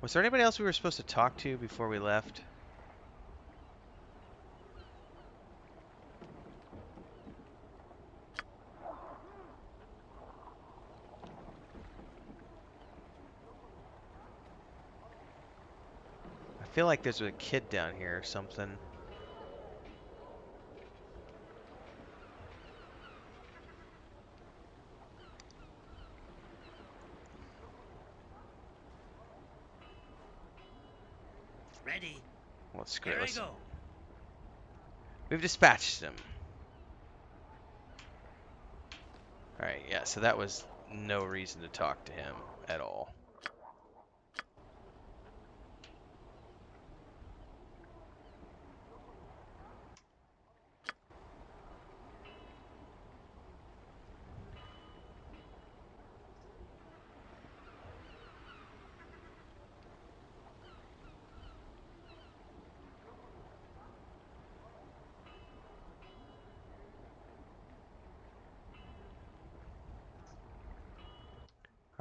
Was there anybody else we were supposed to talk to before we left? feel like there's a kid down here or something. Ready? Well, screw Here it. I Let's- go. We've dispatched him. Alright, yeah, so that was no reason to talk to him at all.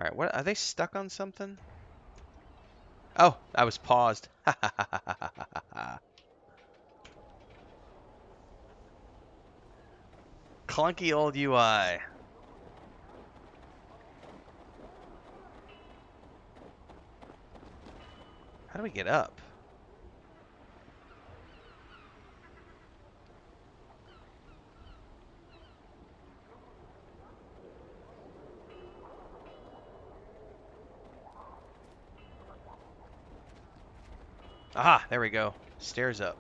Alright, what are they stuck on something? Oh, I was paused. Clunky old UI. How do we get up? Aha, there we go. Stairs up.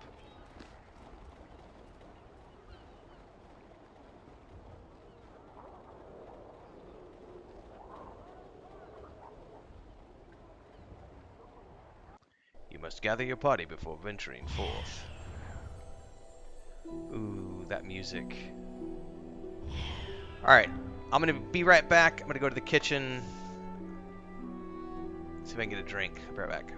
You must gather your party before venturing forth. Ooh, that music. Alright, I'm gonna be right back. I'm gonna go to the kitchen. See if I can get a drink. I'll be right back.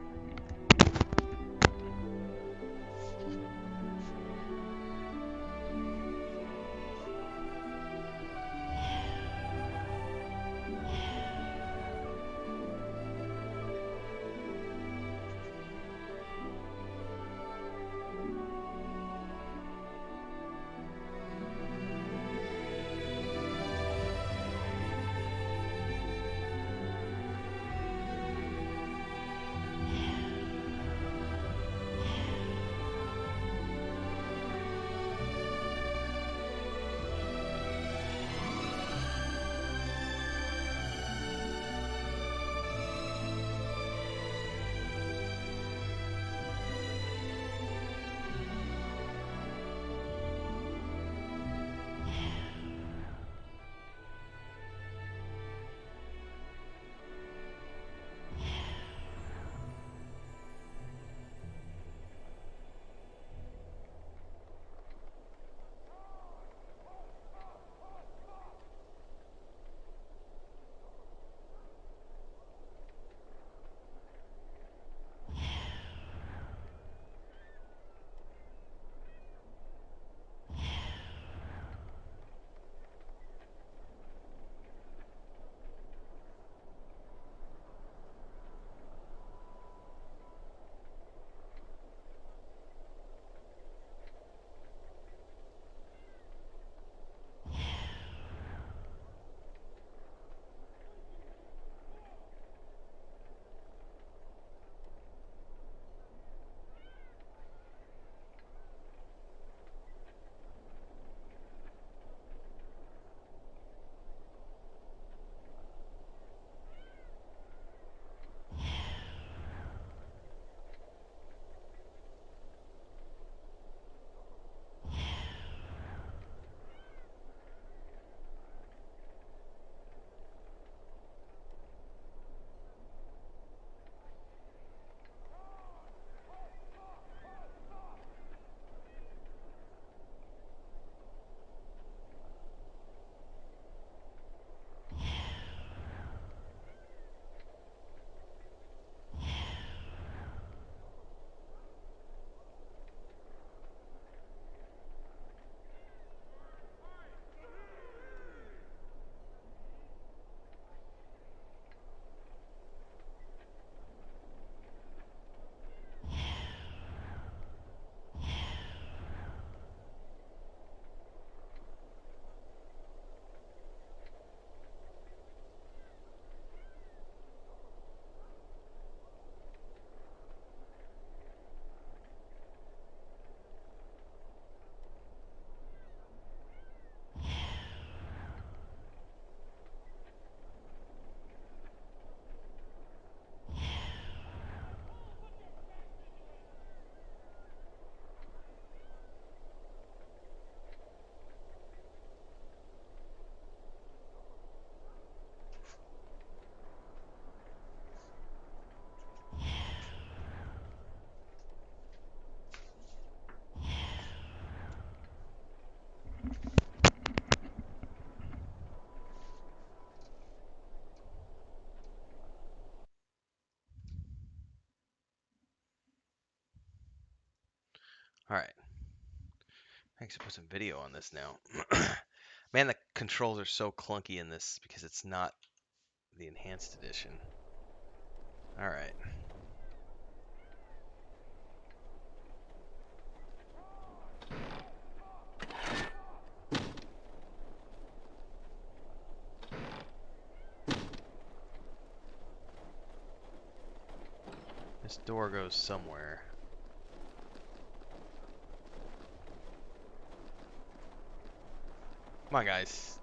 Alright. Thanks for put some video on this now. Man, the controls are so clunky in this because it's not the enhanced edition. Alright. This door goes somewhere. Come on, guys.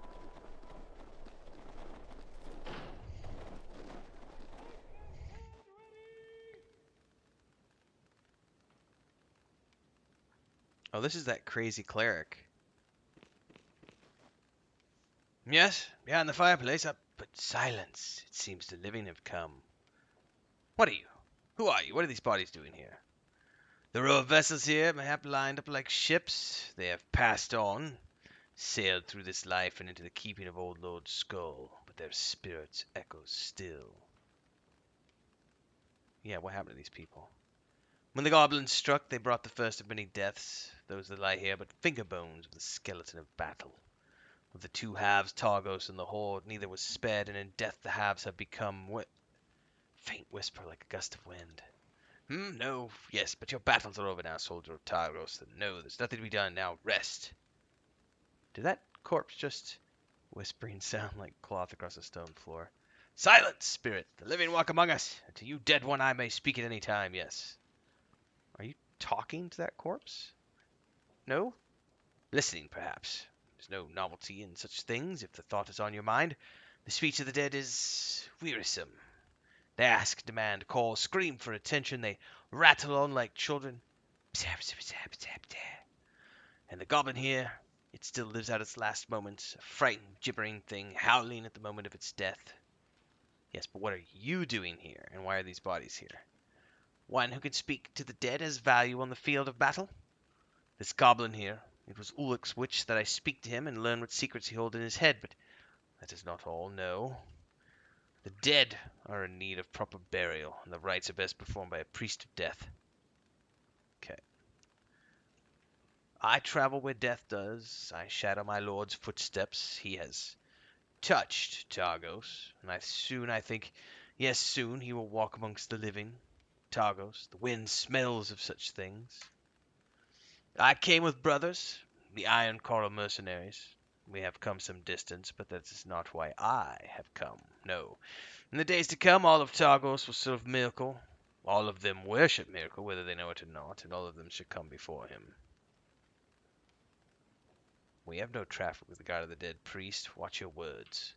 Oh, this is that crazy cleric. Yes, behind the fireplace, but silence. It seems the living have come. What are you? Who are you? What are these bodies doing here? The row of vessels here, mayhap lined up like ships. They have passed on, sailed through this life and into the keeping of old Lord Skull, but their spirits echo still. Yeah, what happened to these people? When the goblins struck, they brought the first of many deaths. Those that lie here but finger bones of the skeleton of battle. Of the two halves, Targos and the Horde, neither was spared, and in death the halves have become faint whisper like a gust of wind. No, yes, but your battles are over now, soldier of Targos. No, there's nothing to be done now. Rest. Did that corpse just whispering sound like cloth across a stone floor? Silence, spirit! The living walk among us. And to you, dead one, I may speak at any time, yes. Are you talking to that corpse? No? Listening, perhaps. There's no novelty in such things if the thought is on your mind. The speech of the dead is wearisome. They ask, demand, call, scream for attention. They rattle on like children. And the goblin here, it still lives out its last moments, a frightened, gibbering thing, howling at the moment of its death. Yes, but what are you doing here, and why are these bodies here? One who can speak to the dead has value on the field of battle. This goblin here, it was Ulick's witch that I speak to him and learn what secrets he holds in his head, but that is not all, no. The dead are in need of proper burial, and the rites are best performed by a priest of death. Okay. I travel where death does. I shadow my lord's footsteps. He has touched Targos, and I think, yes, soon he will walk amongst the living. Targos, the wind smells of such things. I came with brothers, the Iron Coral mercenaries. We have come some distance, but that is not why I have come. No. In the days to come, all of Targos will serve Miracle. All of them worship Miracle, whether they know it or not, and all of them should come before him. We have no traffic with the God of the Dead priest. Watch your words.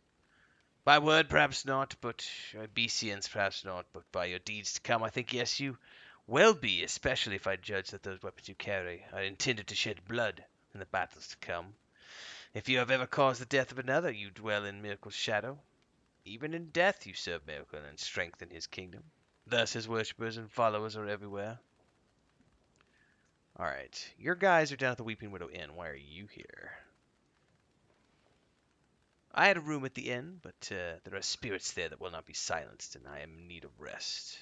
By word, perhaps not, but obeisance, perhaps not, but by your deeds to come, I think, yes, you will be, especially if I judge that those weapons you carry are intended to shed blood in the battles to come. If you have ever caused the death of another, you dwell in Miracle's shadow. Even in death you serve Miracle and strengthen his kingdom. Thus his worshippers and followers are everywhere. Alright, your guys are down at the Weeping Widow Inn. Why are you here? I had a room at the inn, but there are spirits there that will not be silenced, and I am in need of rest.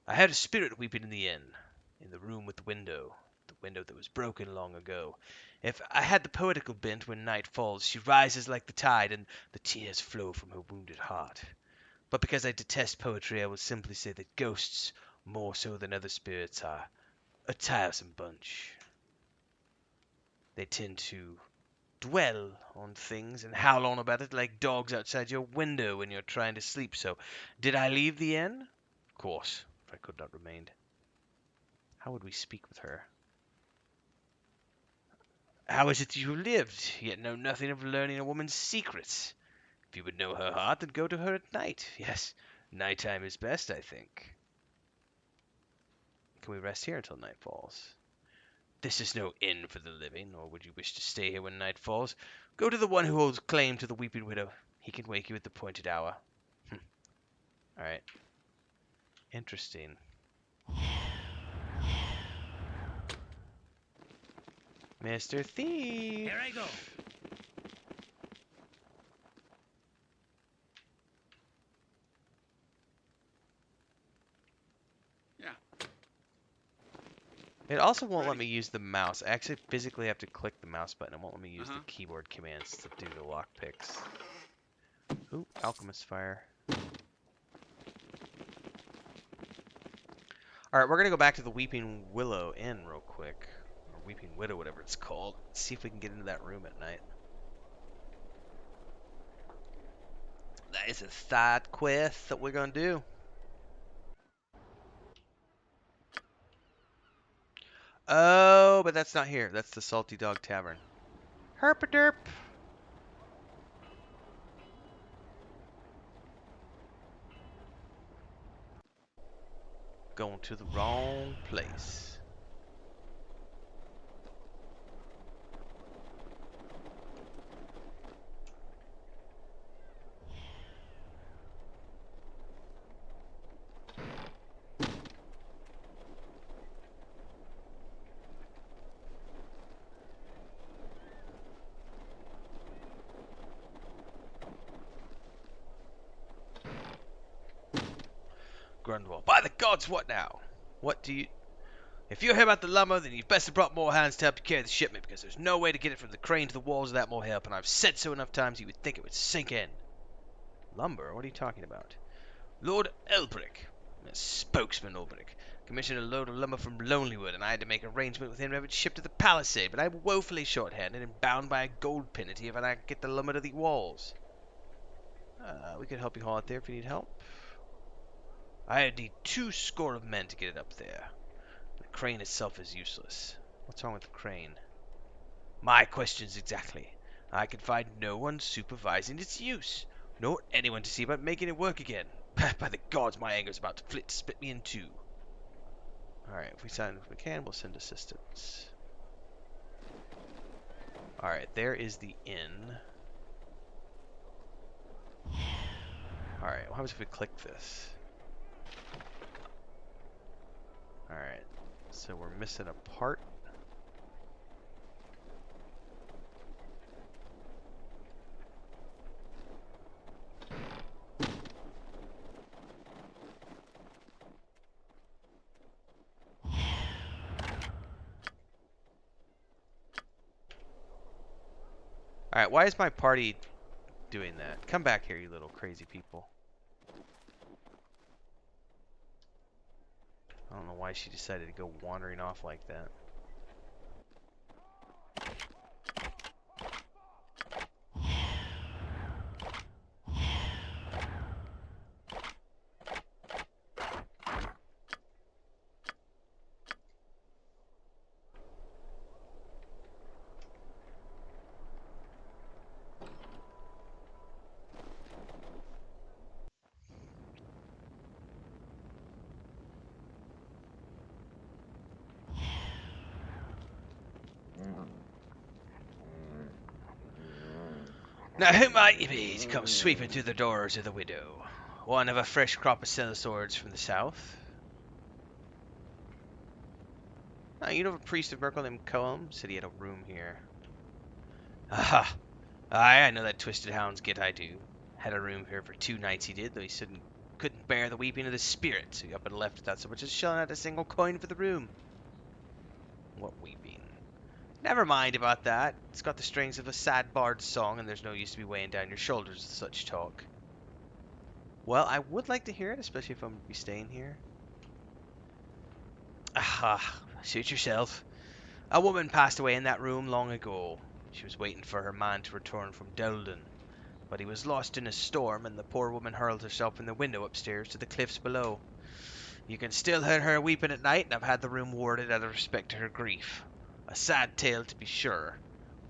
I had a spirit weeping in the inn, in the room with the window that was broken long ago. If I had the poetical bent when night falls, she rises like the tide, and the tears flow from her wounded heart. But because I detest poetry, I will simply say that ghosts, more so than other spirits, are a tiresome bunch. They tend to dwell on things and howl on about it like dogs outside your window when you're trying to sleep. So, did I leave the inn? Of course, if I could not remain. How would we speak with her? How is it you lived, yet know nothing of learning a woman's secrets? If you would know her heart, then go to her at night. Yes, nighttime is best, I think. Can we rest here until night falls? This is no inn for the living, or would you wish to stay here when night falls? Go to the one who holds claim to the Weeping Widow. He can wake you at the appointed hour. Alright. Interesting. Mr. Thief! Here I go. Yeah. It also won't let Ready. me use the mouse. I actually physically have to click the mouse button. It won't let me use the Uh-huh. keyboard commands to do the lockpicks. Ooh, alchemist fire. All right, we're gonna go back to the Weeping Willow Inn real quick, or Weeping Widow, whatever it's called. See if we can get into that room at night. That is a side quest that we're gonna do. Oh, but that's not here. That's the Salty Dog Tavern. Herpaderp. Going to the wrong place. Grundwell. By the gods, what now? What do you... If you're here about the lumber, then you've best have brought more hands to help you carry the shipment, because there's no way to get it from the crane to the walls without more help, and I've said so enough times you would think it would sink in. Lumber? What are you talking about? Lord Elbrick, spokesman Elbrick, commissioned a load of lumber from Lonelywood, and I had to make arrangement with him to have it shipped to the Palisade, but I'm woefully short-handed and bound by a gold penalty if I get the lumber to the walls. We could help you haul it there if you need help. I need 20 of men to get it up there. The crane itself is useless. What's wrong with the crane? My questions exactly. I can find no one supervising its use, nor anyone to see about making it work again. By the gods, my anger's about to split me in two. Alright, if we can, we'll send assistance. Alright, there is the inn. Alright, what happens if we click this? Alright, so we're missing a part. Alright, why is my party doing that? Come back here, you little crazy people. I don't know why she decided to go wandering off like that. Now who might you be to come sweeping through the doors of the widow? One of a fresh crop of sellswords from the south? You know of a priest of Merkel named Coam? Said he had a room here. Aha! Aye, I know that twisted hound's git, I do. Had a room here for 2 nights he did, though he couldn't bear the weeping of the spirit, so he up and left without so much as shelling out a single coin for the room. What weeping? Never mind about that. It's got the strings of a sad bard's song, and there's no use to be weighing down your shoulders with such talk. Well, I would like to hear it, especially if I'm going to be staying here. Aha, suit yourself. A woman passed away in that room long ago. She was waiting for her man to return from Delden, but he was lost in a storm, and the poor woman hurled herself from the window upstairs to the cliffs below. You can still hear her weeping at night, and I've had the room warded out of respect to her grief. A sad tale, to be sure.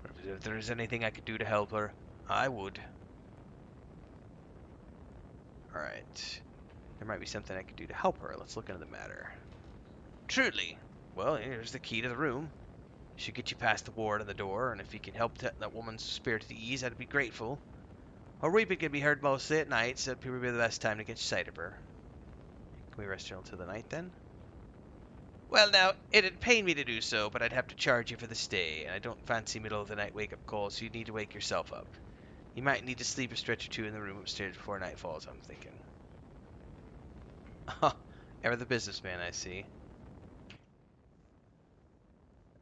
But if there is anything I could do to help her, I would. Alright. There might be something I could do to help her. Let's look into the matter. Truly. Well, here's the key to the room. Should get you past the ward on the door, and if you can help that woman's spirit to ease, I'd be grateful. Her weeping can be heard mostly at night, so it'd probably be the best time to get sight of her. Can we rest her until the night, then? Well, now, it'd pain me to do so, but I'd have to charge you for the stay, and I don't fancy middle-of-the-night wake-up calls, so you'd need to wake yourself up. You might need to sleep a stretch or two in the room upstairs before night falls, I'm thinking. Ever the businessman, I see.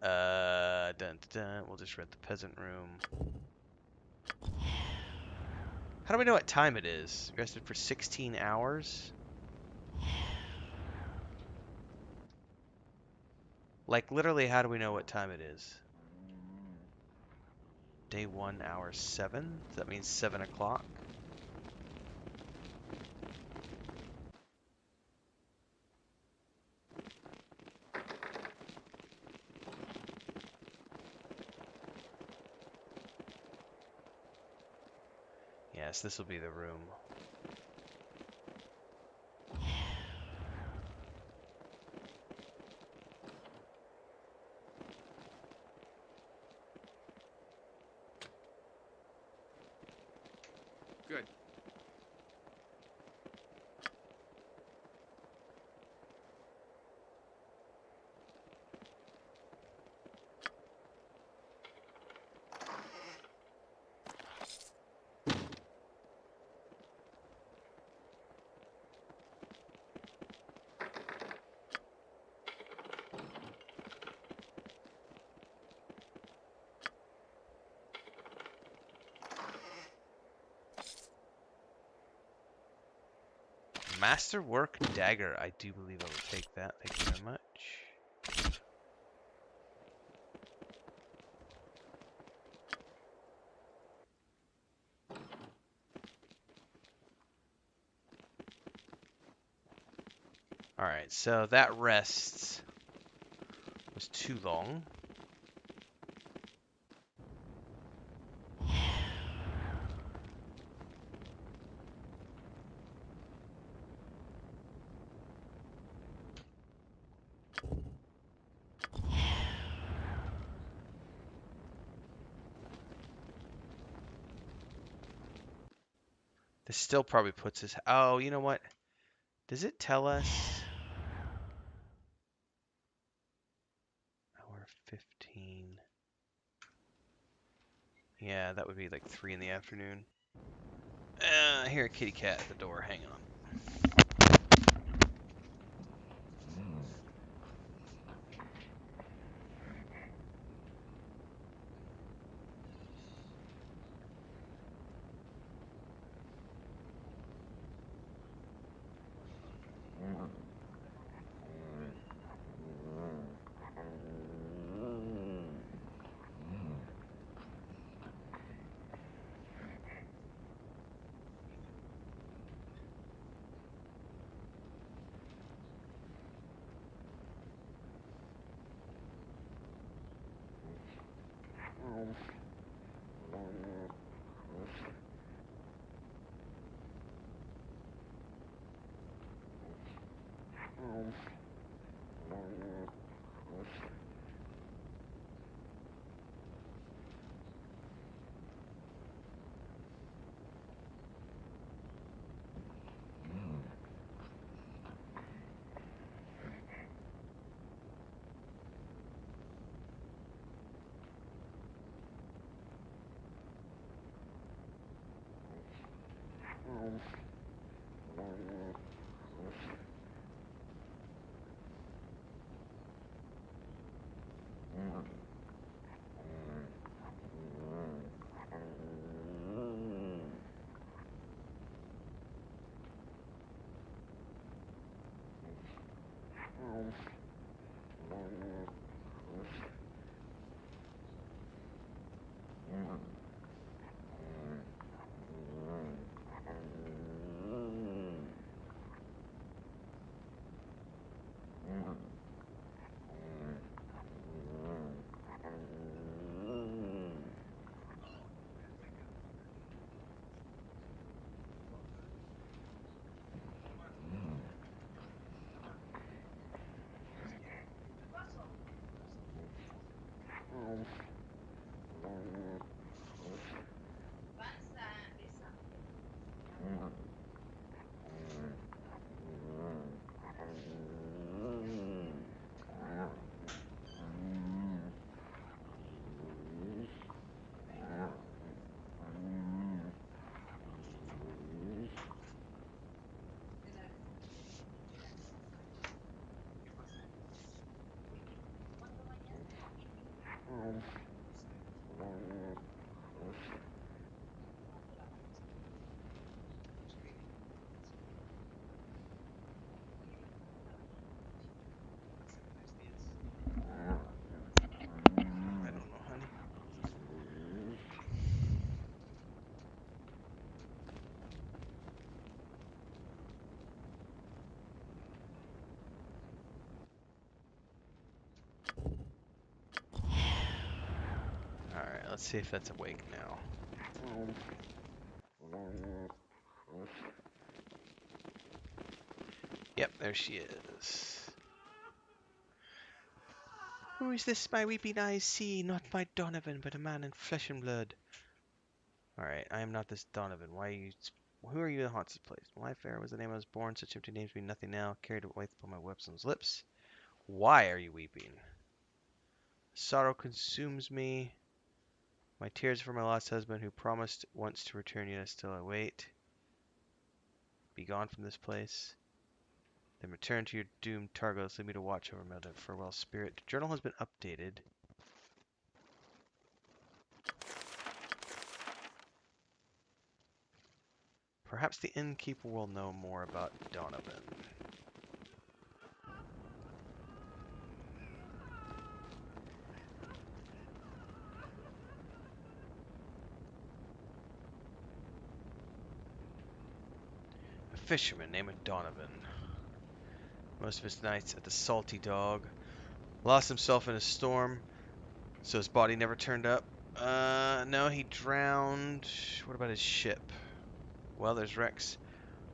Dun, dun, dun. We'll just rent the peasant room. How do we know what time it is? Rested for 16 hours? Like, literally, how do we know what time it is? Day 1, hour 7? Does that mean 7 o'clock? Yes, this will be the room. Good. Masterwork dagger. I do believe I will take that. Thank you very much. Alright, so that rest was too long. This still probably puts us... Oh, you know what? Does it tell us? Hour 15. Yeah, that would be like 3 in the afternoon. I hear a kitty cat at the door. Hang on. see if that's awake now. Yep, there she is. Who is this my weeping eyes see? Not my Donovan, but a man in flesh and blood. Alright, I am not this Donovan. Why are you... Who are you that haunts this place? My fair was the name I was born. Such empty names mean nothing now. Carried away upon my webson's lips. Why are you weeping? Sorrow consumes me. My tears for my lost husband, who promised once to return, yet I still await. Be gone from this place. Then return to your doomed Targos. Leave me to watch over my farewell spirit. The journal has been updated. Perhaps the innkeeper will know more about Donovan. A fisherman named Donovan. Most of his nights at the Salty Dog. Lost himself in a storm, so his body never turned up. No, he drowned. What about his ship? Well, there's wrecks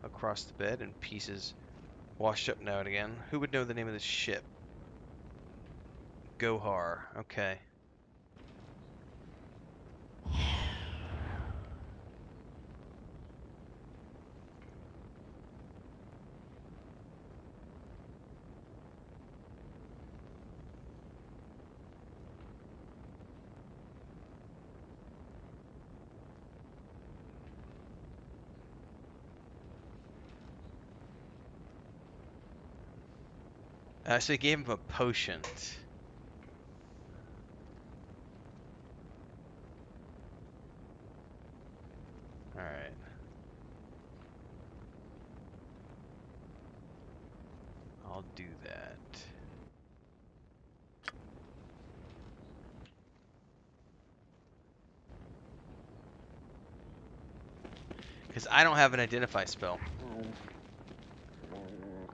across the bed and pieces washed up now and again. Who would know the name of the ship? Gohar. Okay. So he gave him a potion. Alright. I'll do that. Because I don't have an identify spell.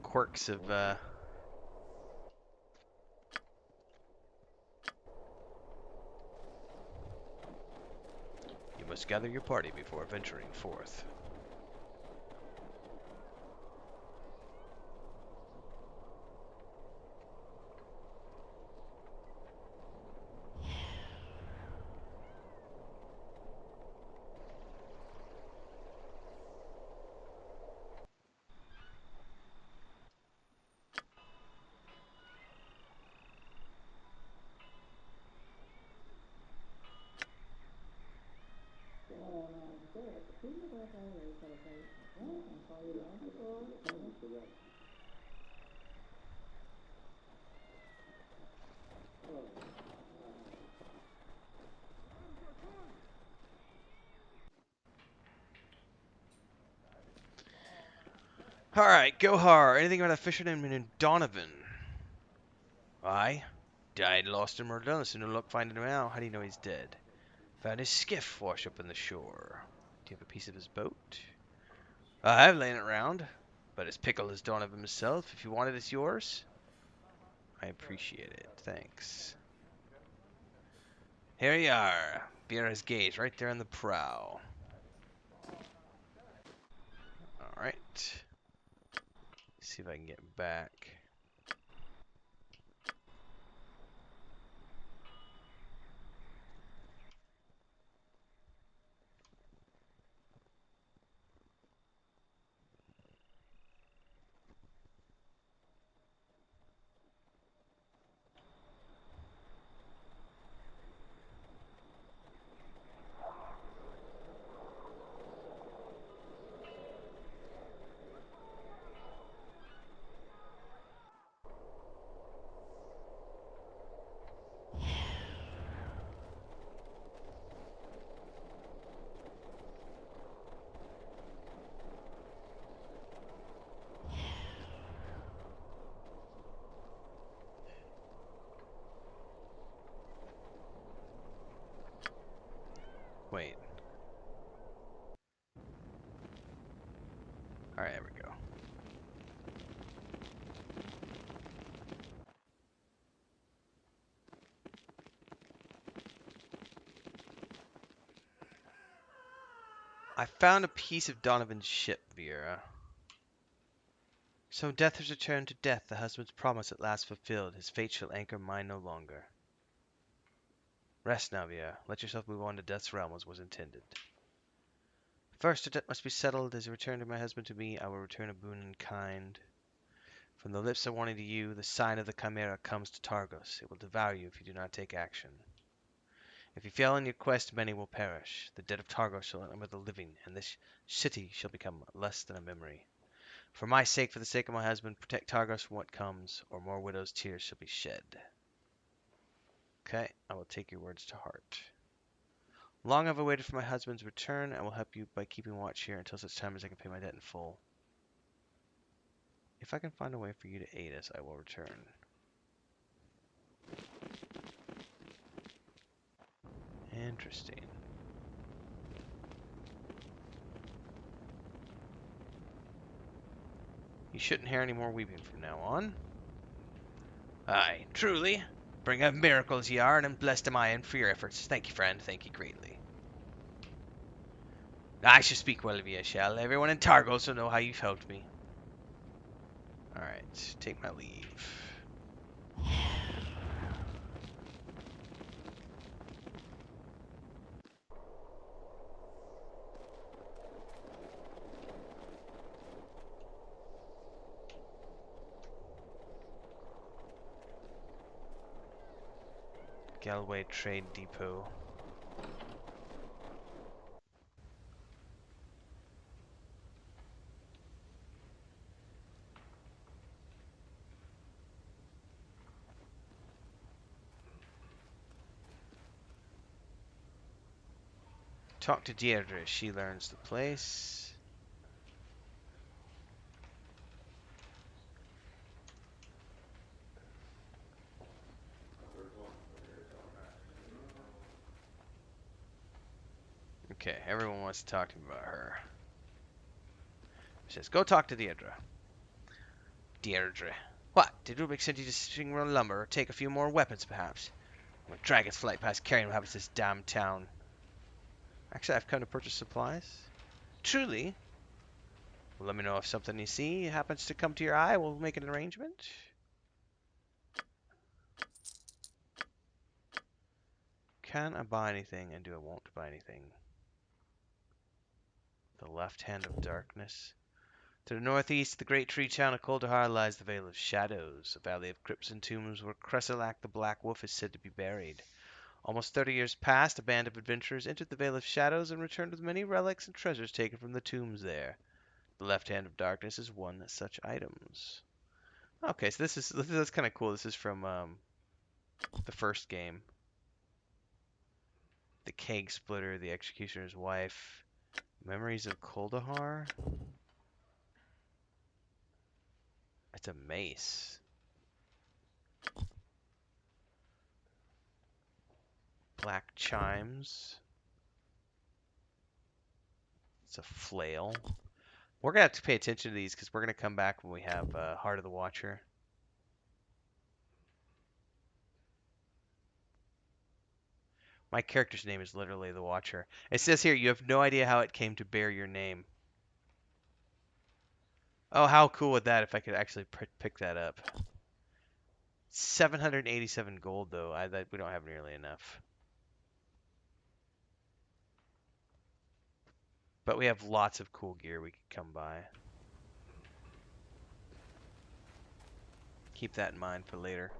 Quirks of, You must gather your party before venturing forth. Alright, Gohar. Anything about a fisherman named Donovan? Aye. Died lost in Mordunus and no luck finding him out. How do you know he's dead? Found his skiff washed up on the shore. Do you have a piece of his boat? I have laying it around, but as pickle as Donovan himself. If you want it, it's yours. I appreciate it. Thanks. Here you are. Vieira's Gate, right there on the prow. Alright. See if I can get back. I found a piece of Donovan's ship, Vera. So death has returned to death, the husband's promise at last fulfilled. His fate shall anchor mine no longer. Rest now, Vera. Let yourself move on to death's realm as was intended. First, a debt must be settled. As a return to my husband to me, I will return a boon in kind. From the lips of warning to you, the sign of the Chimera comes to Targos. It will devour you if you do not take action. If you fail in your quest, many will perish. The dead of Targos shall outnumber the living, and this city shall become less than a memory. For my sake, for the sake of my husband, protect Targos from what comes, or more widows' tears shall be shed. Okay, I will take your words to heart. Long have I waited for my husband's return. I will help you by keeping watch here until such time as I can pay my debt in full. If I can find a way for you to aid us, I will return. Interesting. You shouldn't hear any more weeping from now on. Aye, truly. Bring out miracles ye are, and blessed am I for your efforts. Thank you, friend. Thank you greatly. I shall speak well of you, I shall. Everyone in Targos will know how you've helped me. Alright, take my leave. Galway Trade Depot. Talk to Deirdre. She learns the place. Okay, everyone wants to talk to me about her. She says, go talk to Deirdre. Deirdre. What? Did Rubik send you to string run lumber or take a few more weapons, perhaps? When dragons flight past carrying what happens to this damn town. Actually, I've come to purchase supplies. Truly? Well, let me know if something you see happens to come to your eye. We'll make an arrangement. Can I buy anything and do I want to buy anything? The left hand of darkness. To the northeast, the great tree town of Kuldahar lies the Vale of Shadows, a valley of crypts and tombs where Kresilak the Black Wolf is said to be buried. Almost 30 years past, a band of adventurers entered the Vale of Shadows and returned with many relics and treasures taken from the tombs there. The left hand of darkness is one such items. Okay, so that's kind of cool. This is from the first game. The Keg Splitter, the Executioner's Wife, Memories of Kuldahar. It's a mace. Black chimes. It's a flail. We're gonna have to pay attention to these because we're gonna come back when we have Heart of the Watcher. My character's name is literally the Watcher. It says here you have no idea how it came to bear your name. Oh, how cool would that if I could actually pick that up? 787 gold though. We don't have nearly enough. But we have lots of cool gear we could come by. Keep that in mind for later.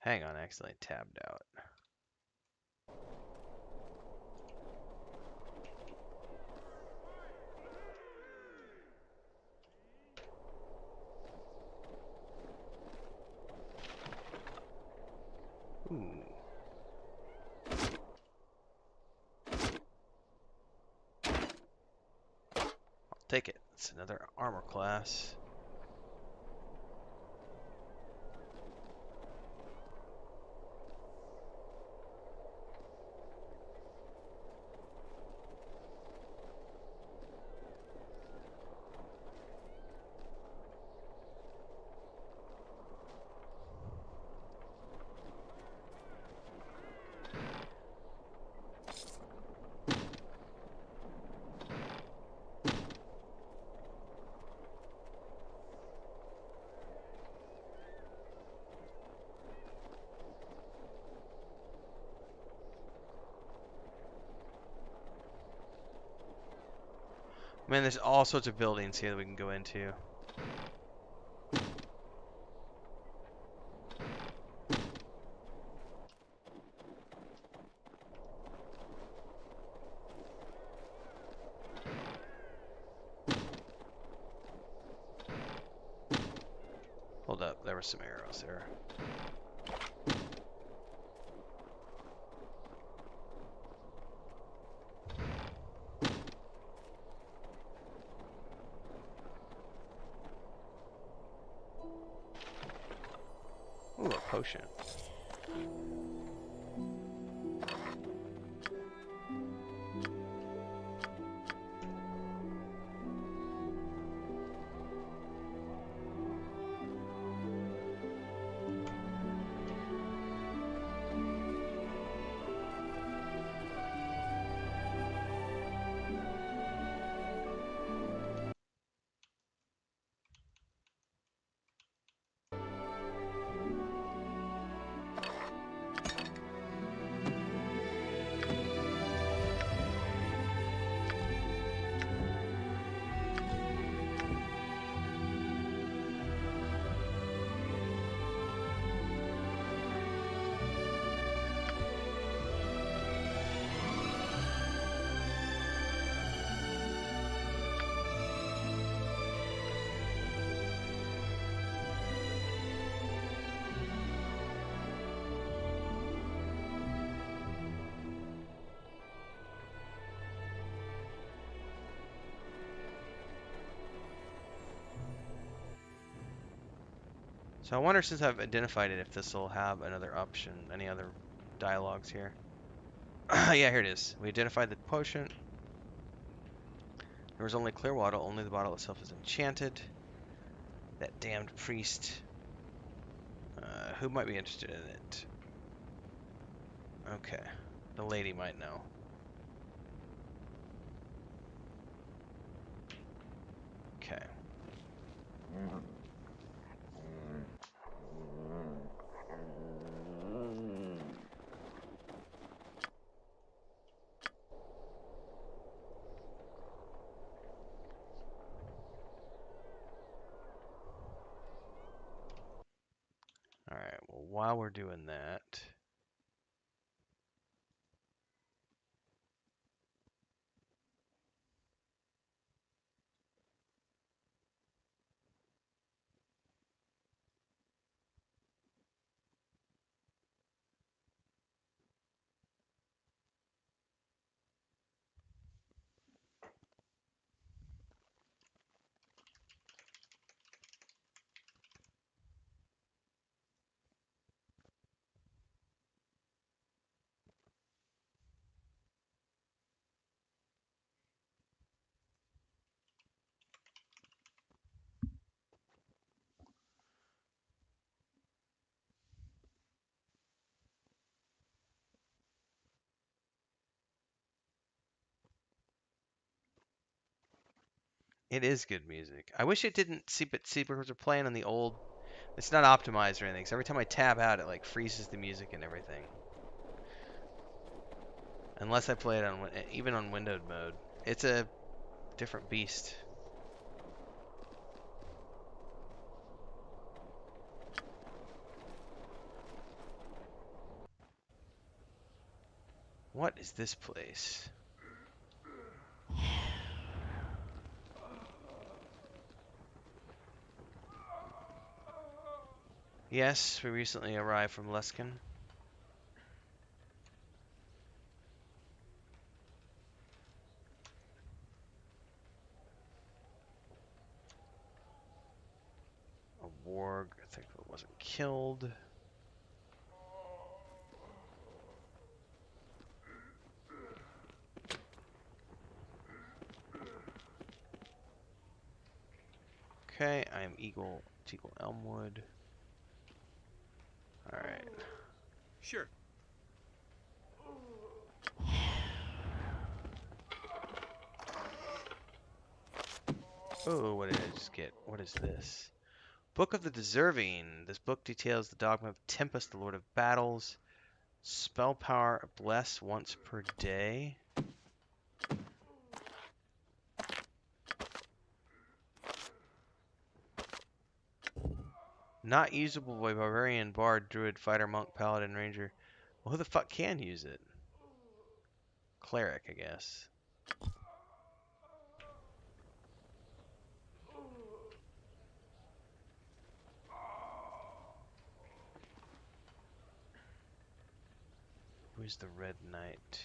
Hang on, I accidentally tabbed out. Ooh. I'll take it. It's another armor class. Man, there's all sorts of buildings here that we can go into. Hold up, there were some arrows there. Ooh, a potion. So I wonder, since I've identified it, if this will have another option, any other dialogues here. Yeah, here it is. We identified the potion. There was only clear water, only the bottle itself is enchanted. That damned priest. Who might be interested in it? Okay. The lady might know. Okay. Alright, well, while we're doing that, it is good music. I wish it didn't see, but see, because we're playing on the old. It's not optimized or anything. So every time I tab out, it like freezes the music and everything. Unless I play it on even on windowed mode, it's a different beast. What is this place? Yes, we recently arrived from Luskin. A warg, I think it wasn't killed. Okay, I am Eagle Elmwood. Alright. Sure. Oh, what did I just get? What is this? Book of the Deserving. This book details the dogma of Tempest, the Lord of Battles. Spell power, bless once per day. Not usable by barbarian, bard, druid, fighter, monk, paladin, ranger. Well, who the fuck can use it? Cleric, I guess. Who's the Red Knight?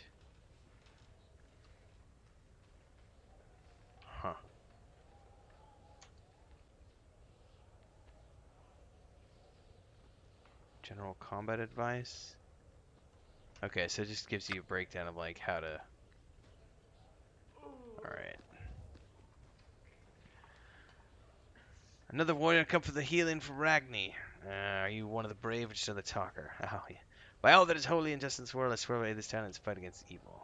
Huh. General combat advice? Okay, so it just gives you a breakdown of like how to... Alright. Another warrior come for the healing from Ragni. Are you one of the brave or just another talker? Oh, yeah. By all that is holy and just in this world, I swear by this town it's fight against evil.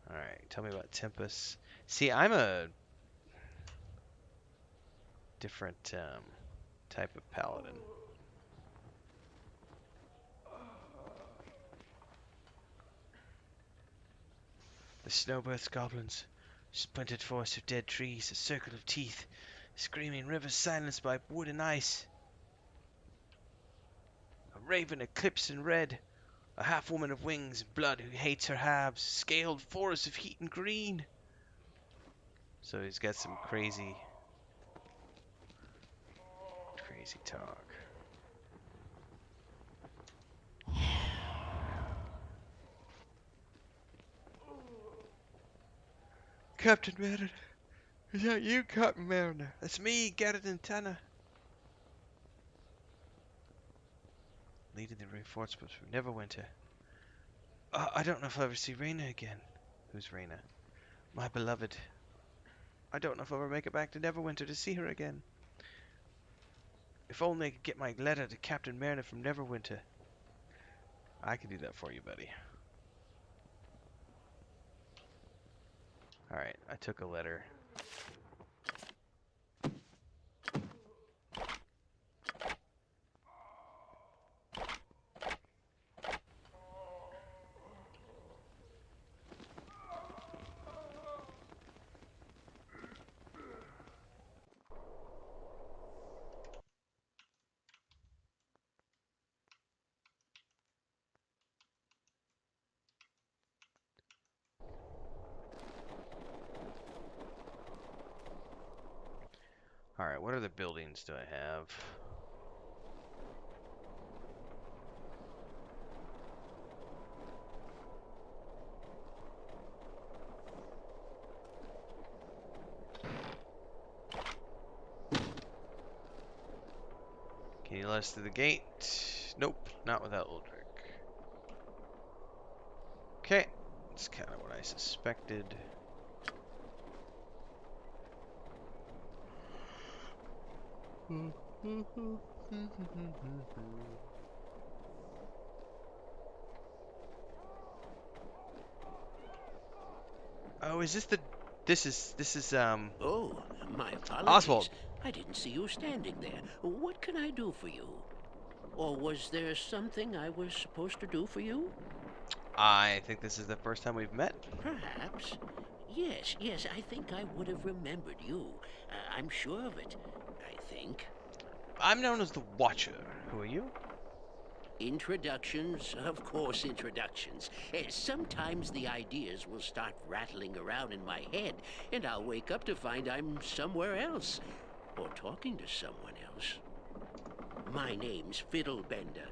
Alright, tell me about Tempest. See, I'm a different type of paladin. The snowbirth goblins, splintered forest of dead trees, a circle of teeth, screaming rivers silenced by wood and ice. A raven eclipsed in red, a half-woman of wings and blood who hates her halves, scaled forest of heat and green. So he's got some crazy talk. Captain Mariner. Is that you, Captain Mariner? That's me, Garrett and Tanner. Leading the reinforcements from Neverwinter. I don't know if I'll ever see Reyna again. Who's Reyna? My beloved. I don't know if I'll ever make it back to Neverwinter to see her again. If only I could get my letter to Captain Mariner from Neverwinter. I can do that for you, buddy. Alright, I took a letter. Alright, what other buildings do I have? Can you let us through the gate? Nope, not without Uldric. Okay, that's kind of what I suspected. Oh, is this the... This is Oh, my apologies. Oswald. I didn't see you standing there. What can I do for you? Or was there something I was supposed to do for you? I think this is the first time we've met. Perhaps. Yes, I think I would have remembered you. I'm sure of it. I think. I'm known as the Watcher. Who are you? Introductions, of course, introductions. Sometimes the ideas will start rattling around in my head, and I'll wake up to find I'm somewhere else, or talking to someone else. My name's Fiddlebender.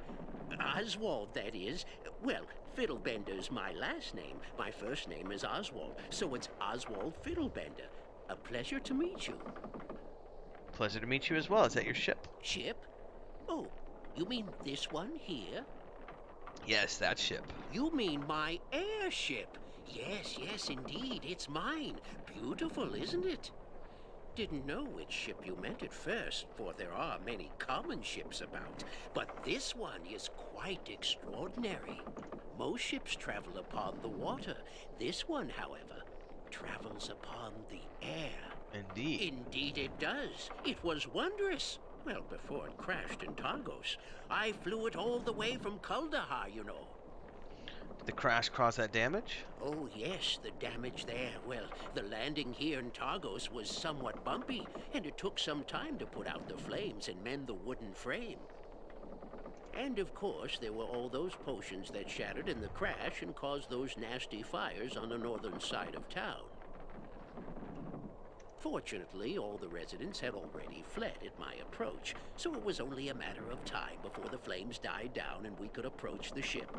Oswald, that is. Well, Fiddlebender's my last name. My first name is Oswald, so it's Oswald Fiddlebender. A pleasure to meet you. Pleasure to meet you as well. Is that your ship? Ship? Oh, you mean this one here? Yes, that ship. You mean my airship? Yes, indeed, it's mine. Beautiful, isn't it? Didn't know which ship you meant at first, for there are many common ships about. But this one is quite extraordinary. Most ships travel upon the water. This one, however, travels upon the air. Indeed. Indeed it does. It was wondrous. Well, before it crashed in Targos. I flew it all the way from Kuldahar, you know. The crash caused that damage? Oh, yes, the damage there. Well, the landing here in Targos was somewhat bumpy, and it took some time to put out the flames and mend the wooden frame. And of course, there were all those potions that shattered in the crash and caused those nasty fires on the northern side of town. Fortunately, all the residents had already fled at my approach, so it was only a matter of time before the flames died down and we could approach the ship.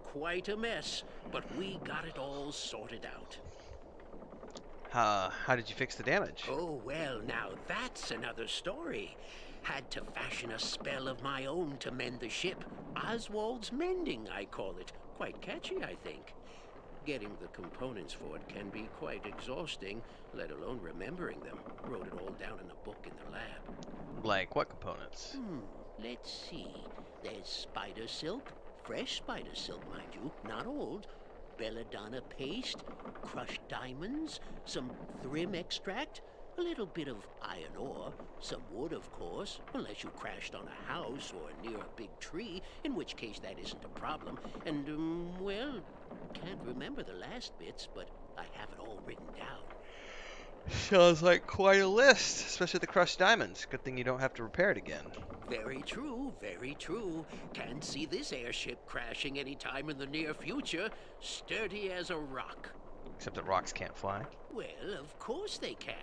Quite a mess, but we got it all sorted out. How did you fix the damage? Oh, well, now that's another story. Had to fashion a spell of my own to mend the ship. Oswald's Mending, I call it. Quite catchy, I think. Getting the components for it can be quite exhausting, let alone remembering them. Wrote it all down in a book in the lab. Like what components? Let's see. There's spider silk, fresh spider silk, mind you, not old. Belladonna paste, crushed diamonds, some thrim extract, a little bit of iron ore, some wood, of course, unless you crashed on a house or near a big tree, in which case that isn't a problem. And, well, can't remember the last bits, but I have it all written down. Sounds like quite a list, especially the crushed diamonds. Good thing you don't have to repair it again. Very true, very true. Can't see this airship crashing any time in the near future. Sturdy as a rock. Except that rocks can't fly. Well, of course they can.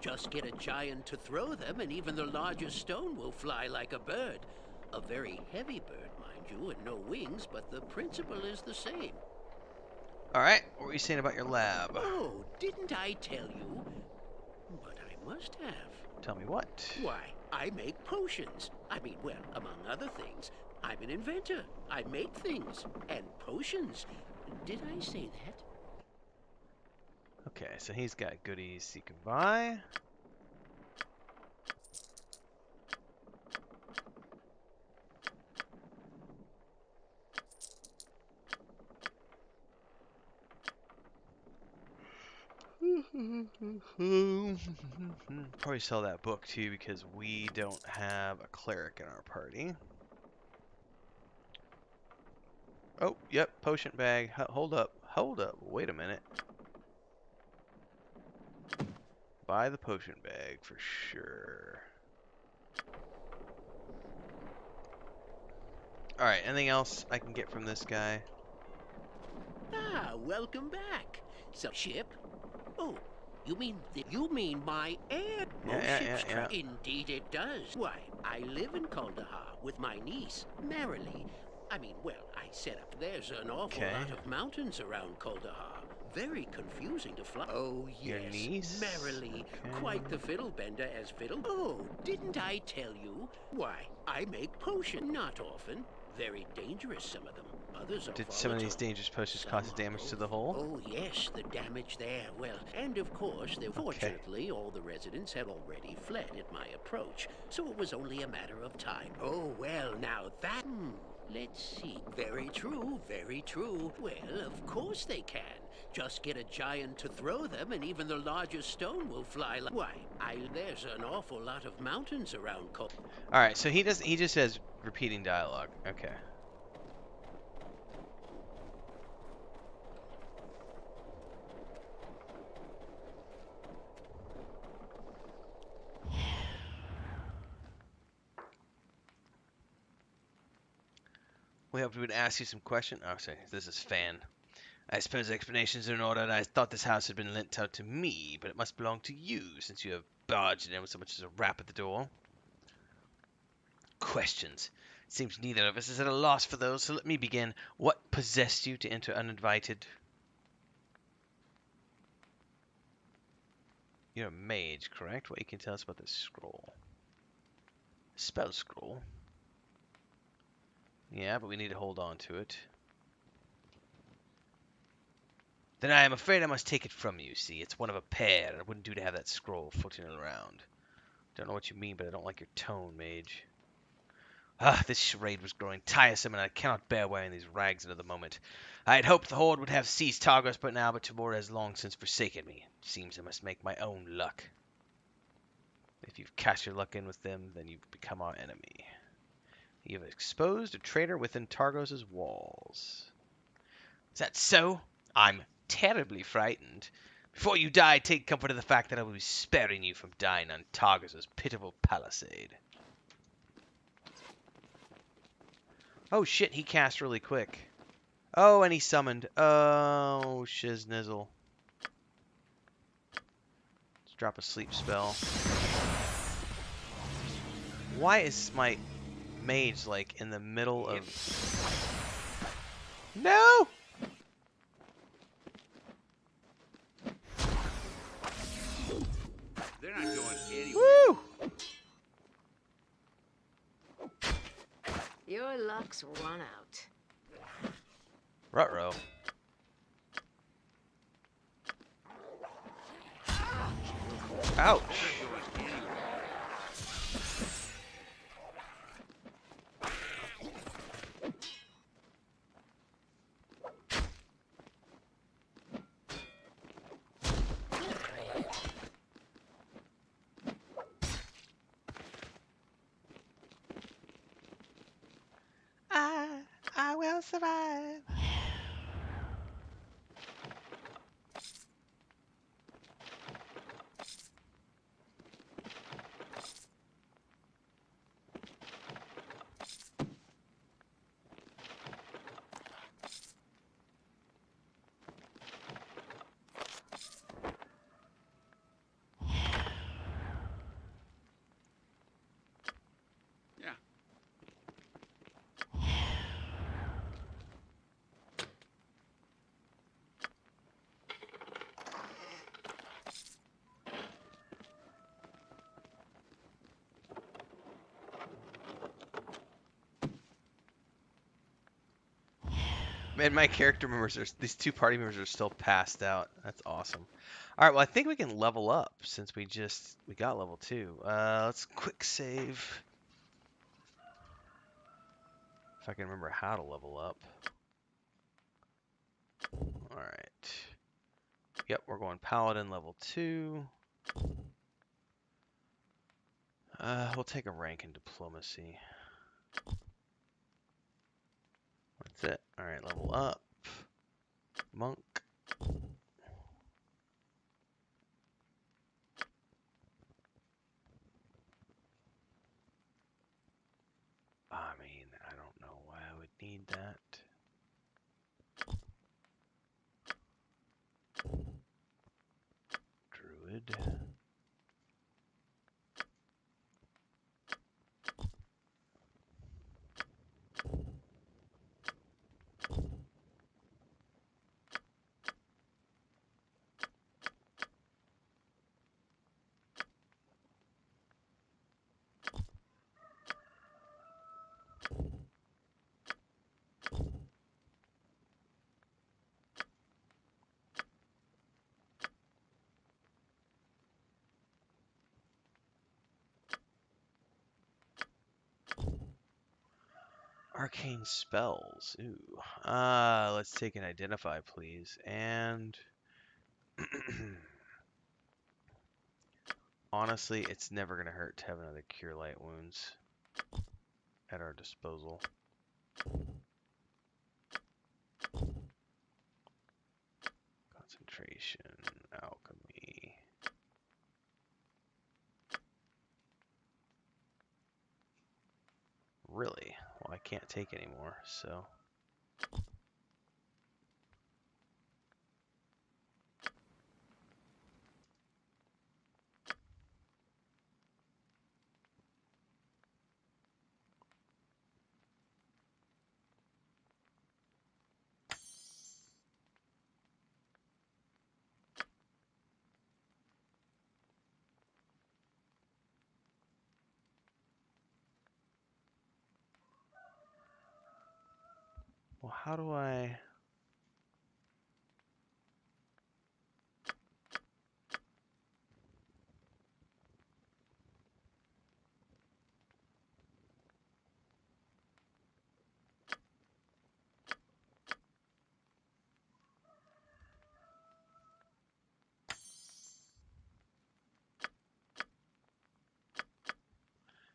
Just get a giant to throw them, and even the largest stone will fly like a bird. A very heavy bird, mind you, and no wings, but the principle is the same. Alright, what were you saying about your lab? Oh, didn't I tell you? But I must have. Tell me what? Why, I make potions. I mean, well, among other things, I'm an inventor. I make things. And potions. Did I say that? Okay, so he's got goodies you can buy. Probably sell that book too because we don't have a cleric in our party. Oh, yep, potion bag. Hold up, wait a minute. Buy the potion bag for sure. Alright, anything else I can get from this guy? Ah, welcome back. So, ship? Oh, you mean my air? Yeah. Indeed it does. Why, I live in Kaldahar with my niece, Marilee. I mean, well, I said up there's an awful lot of mountains around Kaldahar. Very confusing to fly. Oh, yes. Your niece? Marilee. Quite the fiddle bender as fiddle. Oh, didn't I tell you? Why, I make potion. Not often. Very dangerous, some of them. Others are Did some of these volatile. dangerous potions cause damage to the hull? Oh, yes, the damage there. Well, and of course, fortunately, all the residents had already fled at my approach, so it was only a matter of time. Oh, well, now that... let's see. Very true, very true. Well, of course they can. Just get a giant to throw them, and even the largest stone will fly like... Why, there's an awful lot of mountains around Alright, so he just says repeating dialogue. Okay. We hope we would ask you some questions. Oh, sorry, this is Fan. I suppose explanations are in order, and I thought this house had been lent out to me, but it must belong to you, since you have barged in with so much as a rap at the door. Questions. Seems neither of us is at a loss for those, so let me begin. What possessed you to enter uninvited? You're a mage, correct? What you can tell us about this scroll? Spell scroll. Yeah, but we need to hold on to it. Then I am afraid I must take it from you, see? It's one of a pair, and it wouldn't do to have that scroll floating around. Don't know what you mean, but I don't like your tone, mage. Ah, this charade was growing tiresome, and I cannot bear wearing these rags another moment. I had hoped the Horde would have seized Targos, but Timur has long since forsaken me. Seems I must make my own luck. If you've cast your luck in with them, then you've become our enemy. You have exposed a traitor within Targos' walls. Is that so? I'm terribly frightened. Before you die, take comfort in the fact that I will be sparing you from dying on Targos' pitiful palisade. Oh shit, he cast really quick. Oh, and he summoned. Oh, shiznizzle. Let's drop a sleep spell. Why is my mage, like, in the middle of... No! They're not going anywhere. Woo! Your luck's run out. Ruh-roh. Ouch. They're not going anywhere. I will survive. Yeah. Man, my character members are... These two party members are still passed out. That's awesome. Alright, well, I think we can level up since we got level 2. Let's quick save. If I can remember how to level up. Alright. Yep, we're going Paladin level 2. We'll take a rank in Diplomacy. That's it. Alright, level up. Monk. I mean, I don't know why I would need that. Druid. Arcane spells. Ooh. Let's take an identify, please. And honestly, it's never gonna hurt to have another cure light wounds at our disposal. Concentration, alchemy. Really? Well, I can't take anymore, so. Well, how do I...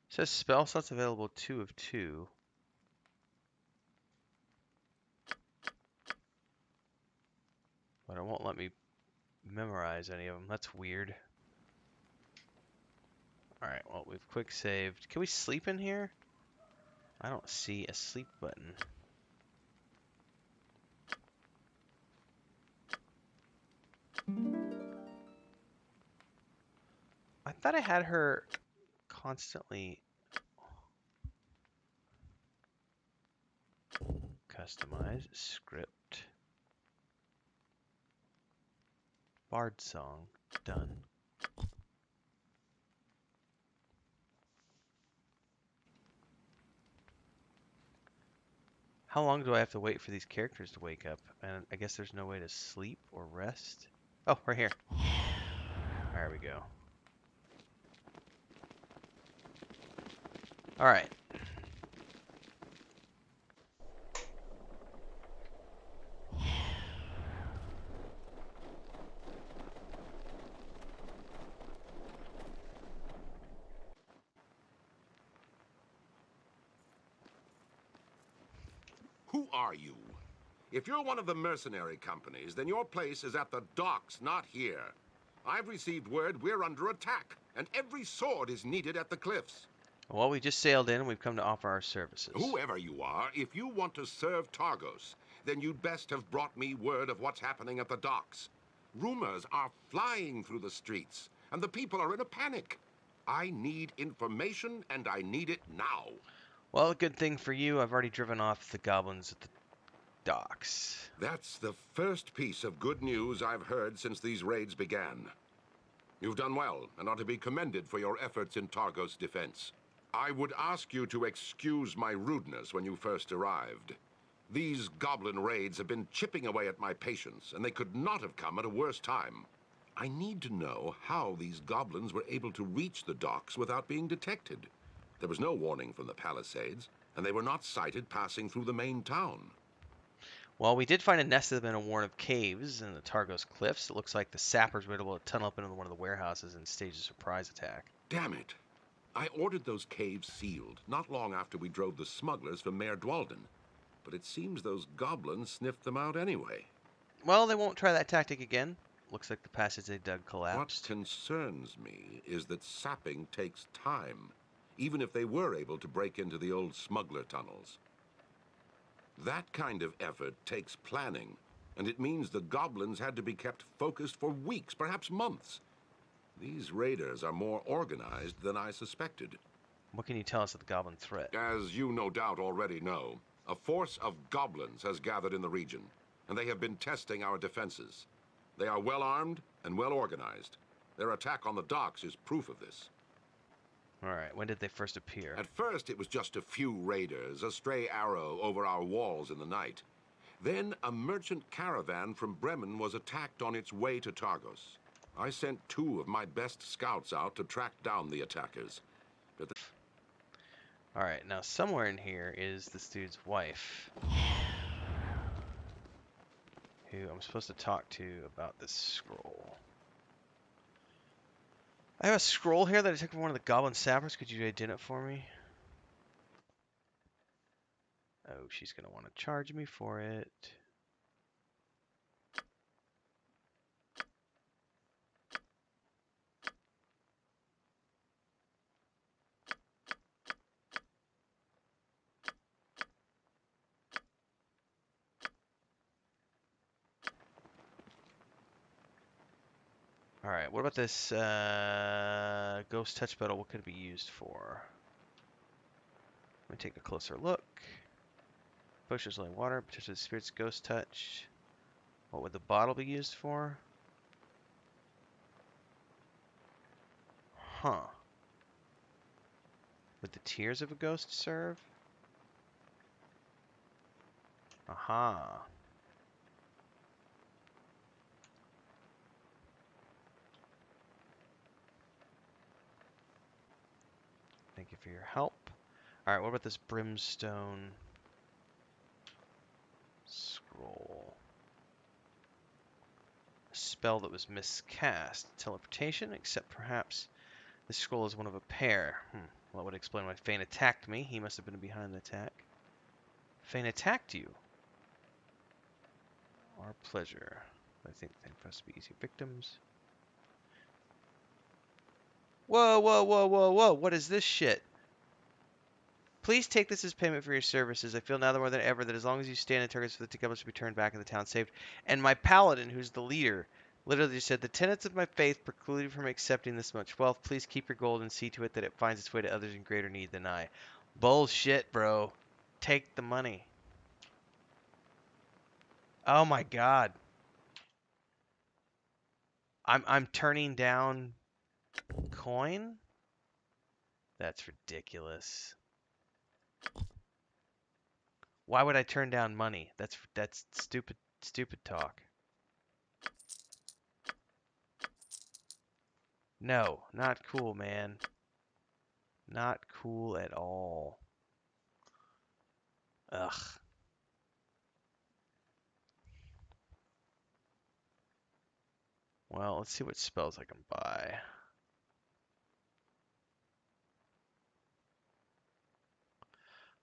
It says spell slots available 2 of 2. But it won't let me memorize any of them. That's weird. Alright, well, we've quick saved. Can we sleep in here? I don't see a sleep button. I thought I had her constantly customize script. Bard song. Done. How long do I have to wait for these characters to wake up? And I guess there's no way to sleep or rest. Oh, right here. There we go. Alright. Who are you? If you're one of the mercenary companies, then your place is at the docks, not here. I've received word we're under attack, and every sword is needed at the cliffs. Well, we just sailed in and we've come to offer our services. Whoever you are, if you want to serve Targos, then you'd best have brought me word of what's happening at the docks. Rumors are flying through the streets, and the people are in a panic. I need information, and I need it now. Well, good thing for you, I've already driven off the goblins at the docks. That's the first piece of good news I've heard since these raids began. You've done well, and are to be commended for your efforts in Targos' defense. I would ask you to excuse my rudeness when you first arrived. These goblin raids have been chipping away at my patience, and they could not have come at a worse time. I need to know how these goblins were able to reach the docks without being detected. There was no warning from the palisades, and they were not sighted passing through the main town. Well, we did find a nest that had been a warren of caves in the Targos cliffs. It looks like the sappers were able to tunnel up into one of the warehouses and stage a surprise attack. Damn it. I ordered those caves sealed not long after we drove the smugglers from Mayor Dwalden. But it seems those goblins sniffed them out anyway. Well, they won't try that tactic again. Looks like the passage they dug What collapsed. concerns me is that sapping takes time, even if they were able to break into the old smuggler tunnels. That kind of effort takes planning, and it means the goblins had to be kept focused for weeks, perhaps months. These raiders are more organized than I suspected. What can you tell us of the goblin threat? As you no doubt already know, a force of goblins has gathered in the region, and they have been testing our defenses. They are well armed and well organized. Their attack on the docks is proof of this. Alright, when did they first appear? At first, it was just a few raiders, a stray arrow over our walls in the night. Then, a merchant caravan from Bremen was attacked on its way to Targos. I sent 2 of my best scouts out to track down the attackers. But Alright, now somewhere in here is this dude's wife, who I'm supposed to talk to about this scroll. I have a scroll here that I took from one of the goblin sappers. Could you ident it for me? Oh, she's going to want to charge me for it. Alright, what about this ghost touch metal? What could it be used for? Let me take a closer look. Potions only water, potentially spirits ghost touch. What would the bottle be used for? Huh. Would the tears of a ghost serve? Aha. Thank you for your help. Alright, what about this brimstone scroll? A spell that was miscast. Teleportation, except perhaps this scroll is one of a pair. Well, that would explain why Fane attacked me. He must have been behind the attack. Fane attacked you. Our pleasure. I think they must be easy victims. Whoa, whoa, whoa, whoa, whoa! What is this shit? Please take this as payment for your services. I feel now more than ever that as long as you stand in Targos for the Captain should be turned back and the town saved. And my paladin, who's the leader, literally said, the tenets of my faith preclude you from accepting this much wealth. Please keep your gold and see to it that it finds its way to others in greater need than I. Bullshit, bro. Take the money. Oh my god. I'm turning down coin? That's ridiculous. Why would I turn down money? That's stupid talk. No, not cool, man. Not cool at all. Ugh. Well, let's see what spells I can buy.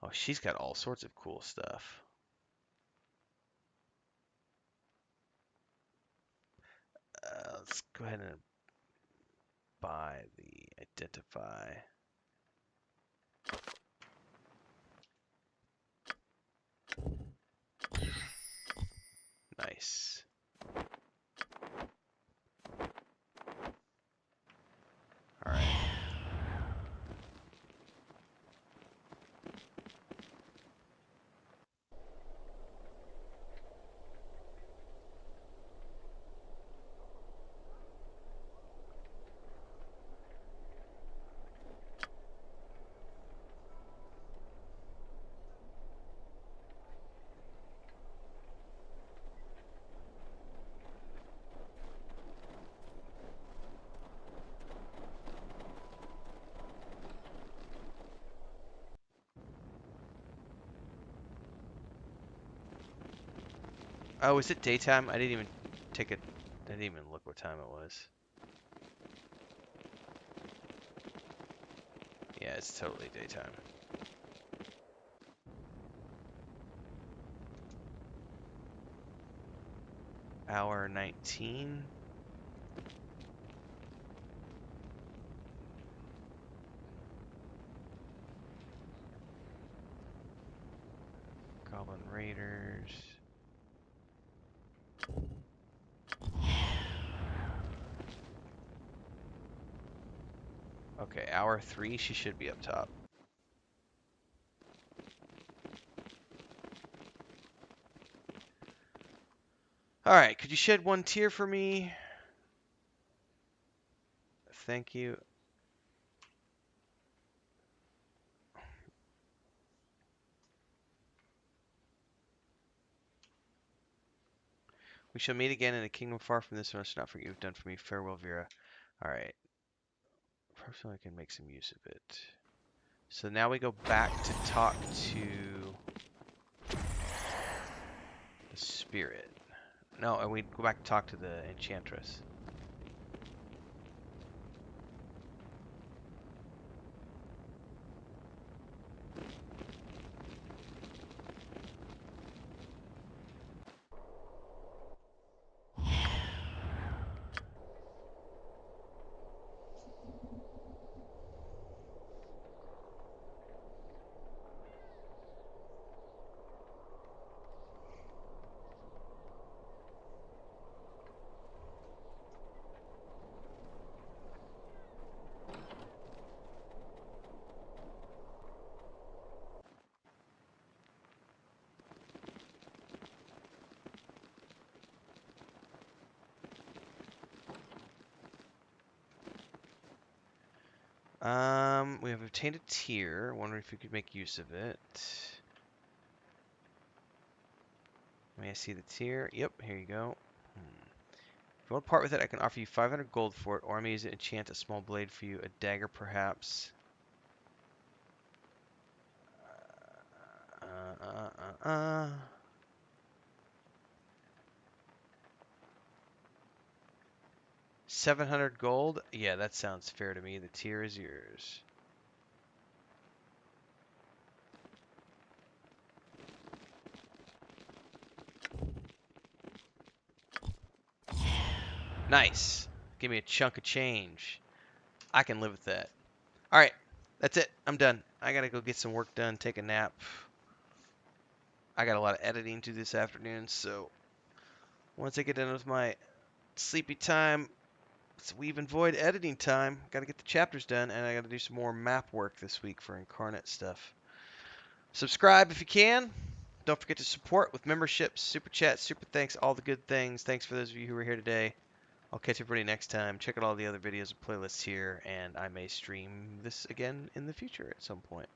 Oh, she's got all sorts of cool stuff. Let's go ahead and buy the identify. Nice. All right. Oh, is it daytime? I didn't even take it. I didn't even look what time it was. Yeah, it's totally daytime. Hour 19. Goblin Raiders. Okay, hour 3, she should be up top. Alright, could you shed 1 tear for me? Thank you. We shall meet again in a kingdom far from this, and I shall not forget you've done for me. Farewell, Vera. Alright. Personally, I can make some use of it. So now we go back to talk to the spirit. No, and we go back to talk to the enchantress. We have obtained a tier. Wondering if we could make use of it. May I see the tier? Yep, here you go. If you want to part with it, I can offer you 500 gold for it, or I may use it to enchant a small blade for you. A dagger, perhaps. 700 gold? Yeah, that sounds fair to me. The tier is yours. Nice. Give me a chunk of change. I can live with that. All right. That's it. I'm done. I got to go get some work done, take a nap. I got a lot of editing to do this afternoon, so once I get done with my sleepy time, it's weave and void editing time. Got to get the chapters done, and I got to do some more map work this week for Incarnate stuff. Subscribe if you can. Don't forget to support with memberships, super chats, super thanks, all the good things. Thanks for those of you who were here today. I'll catch everybody next time. Check out all the other videos and playlists here, and I may stream this again in the future at some point.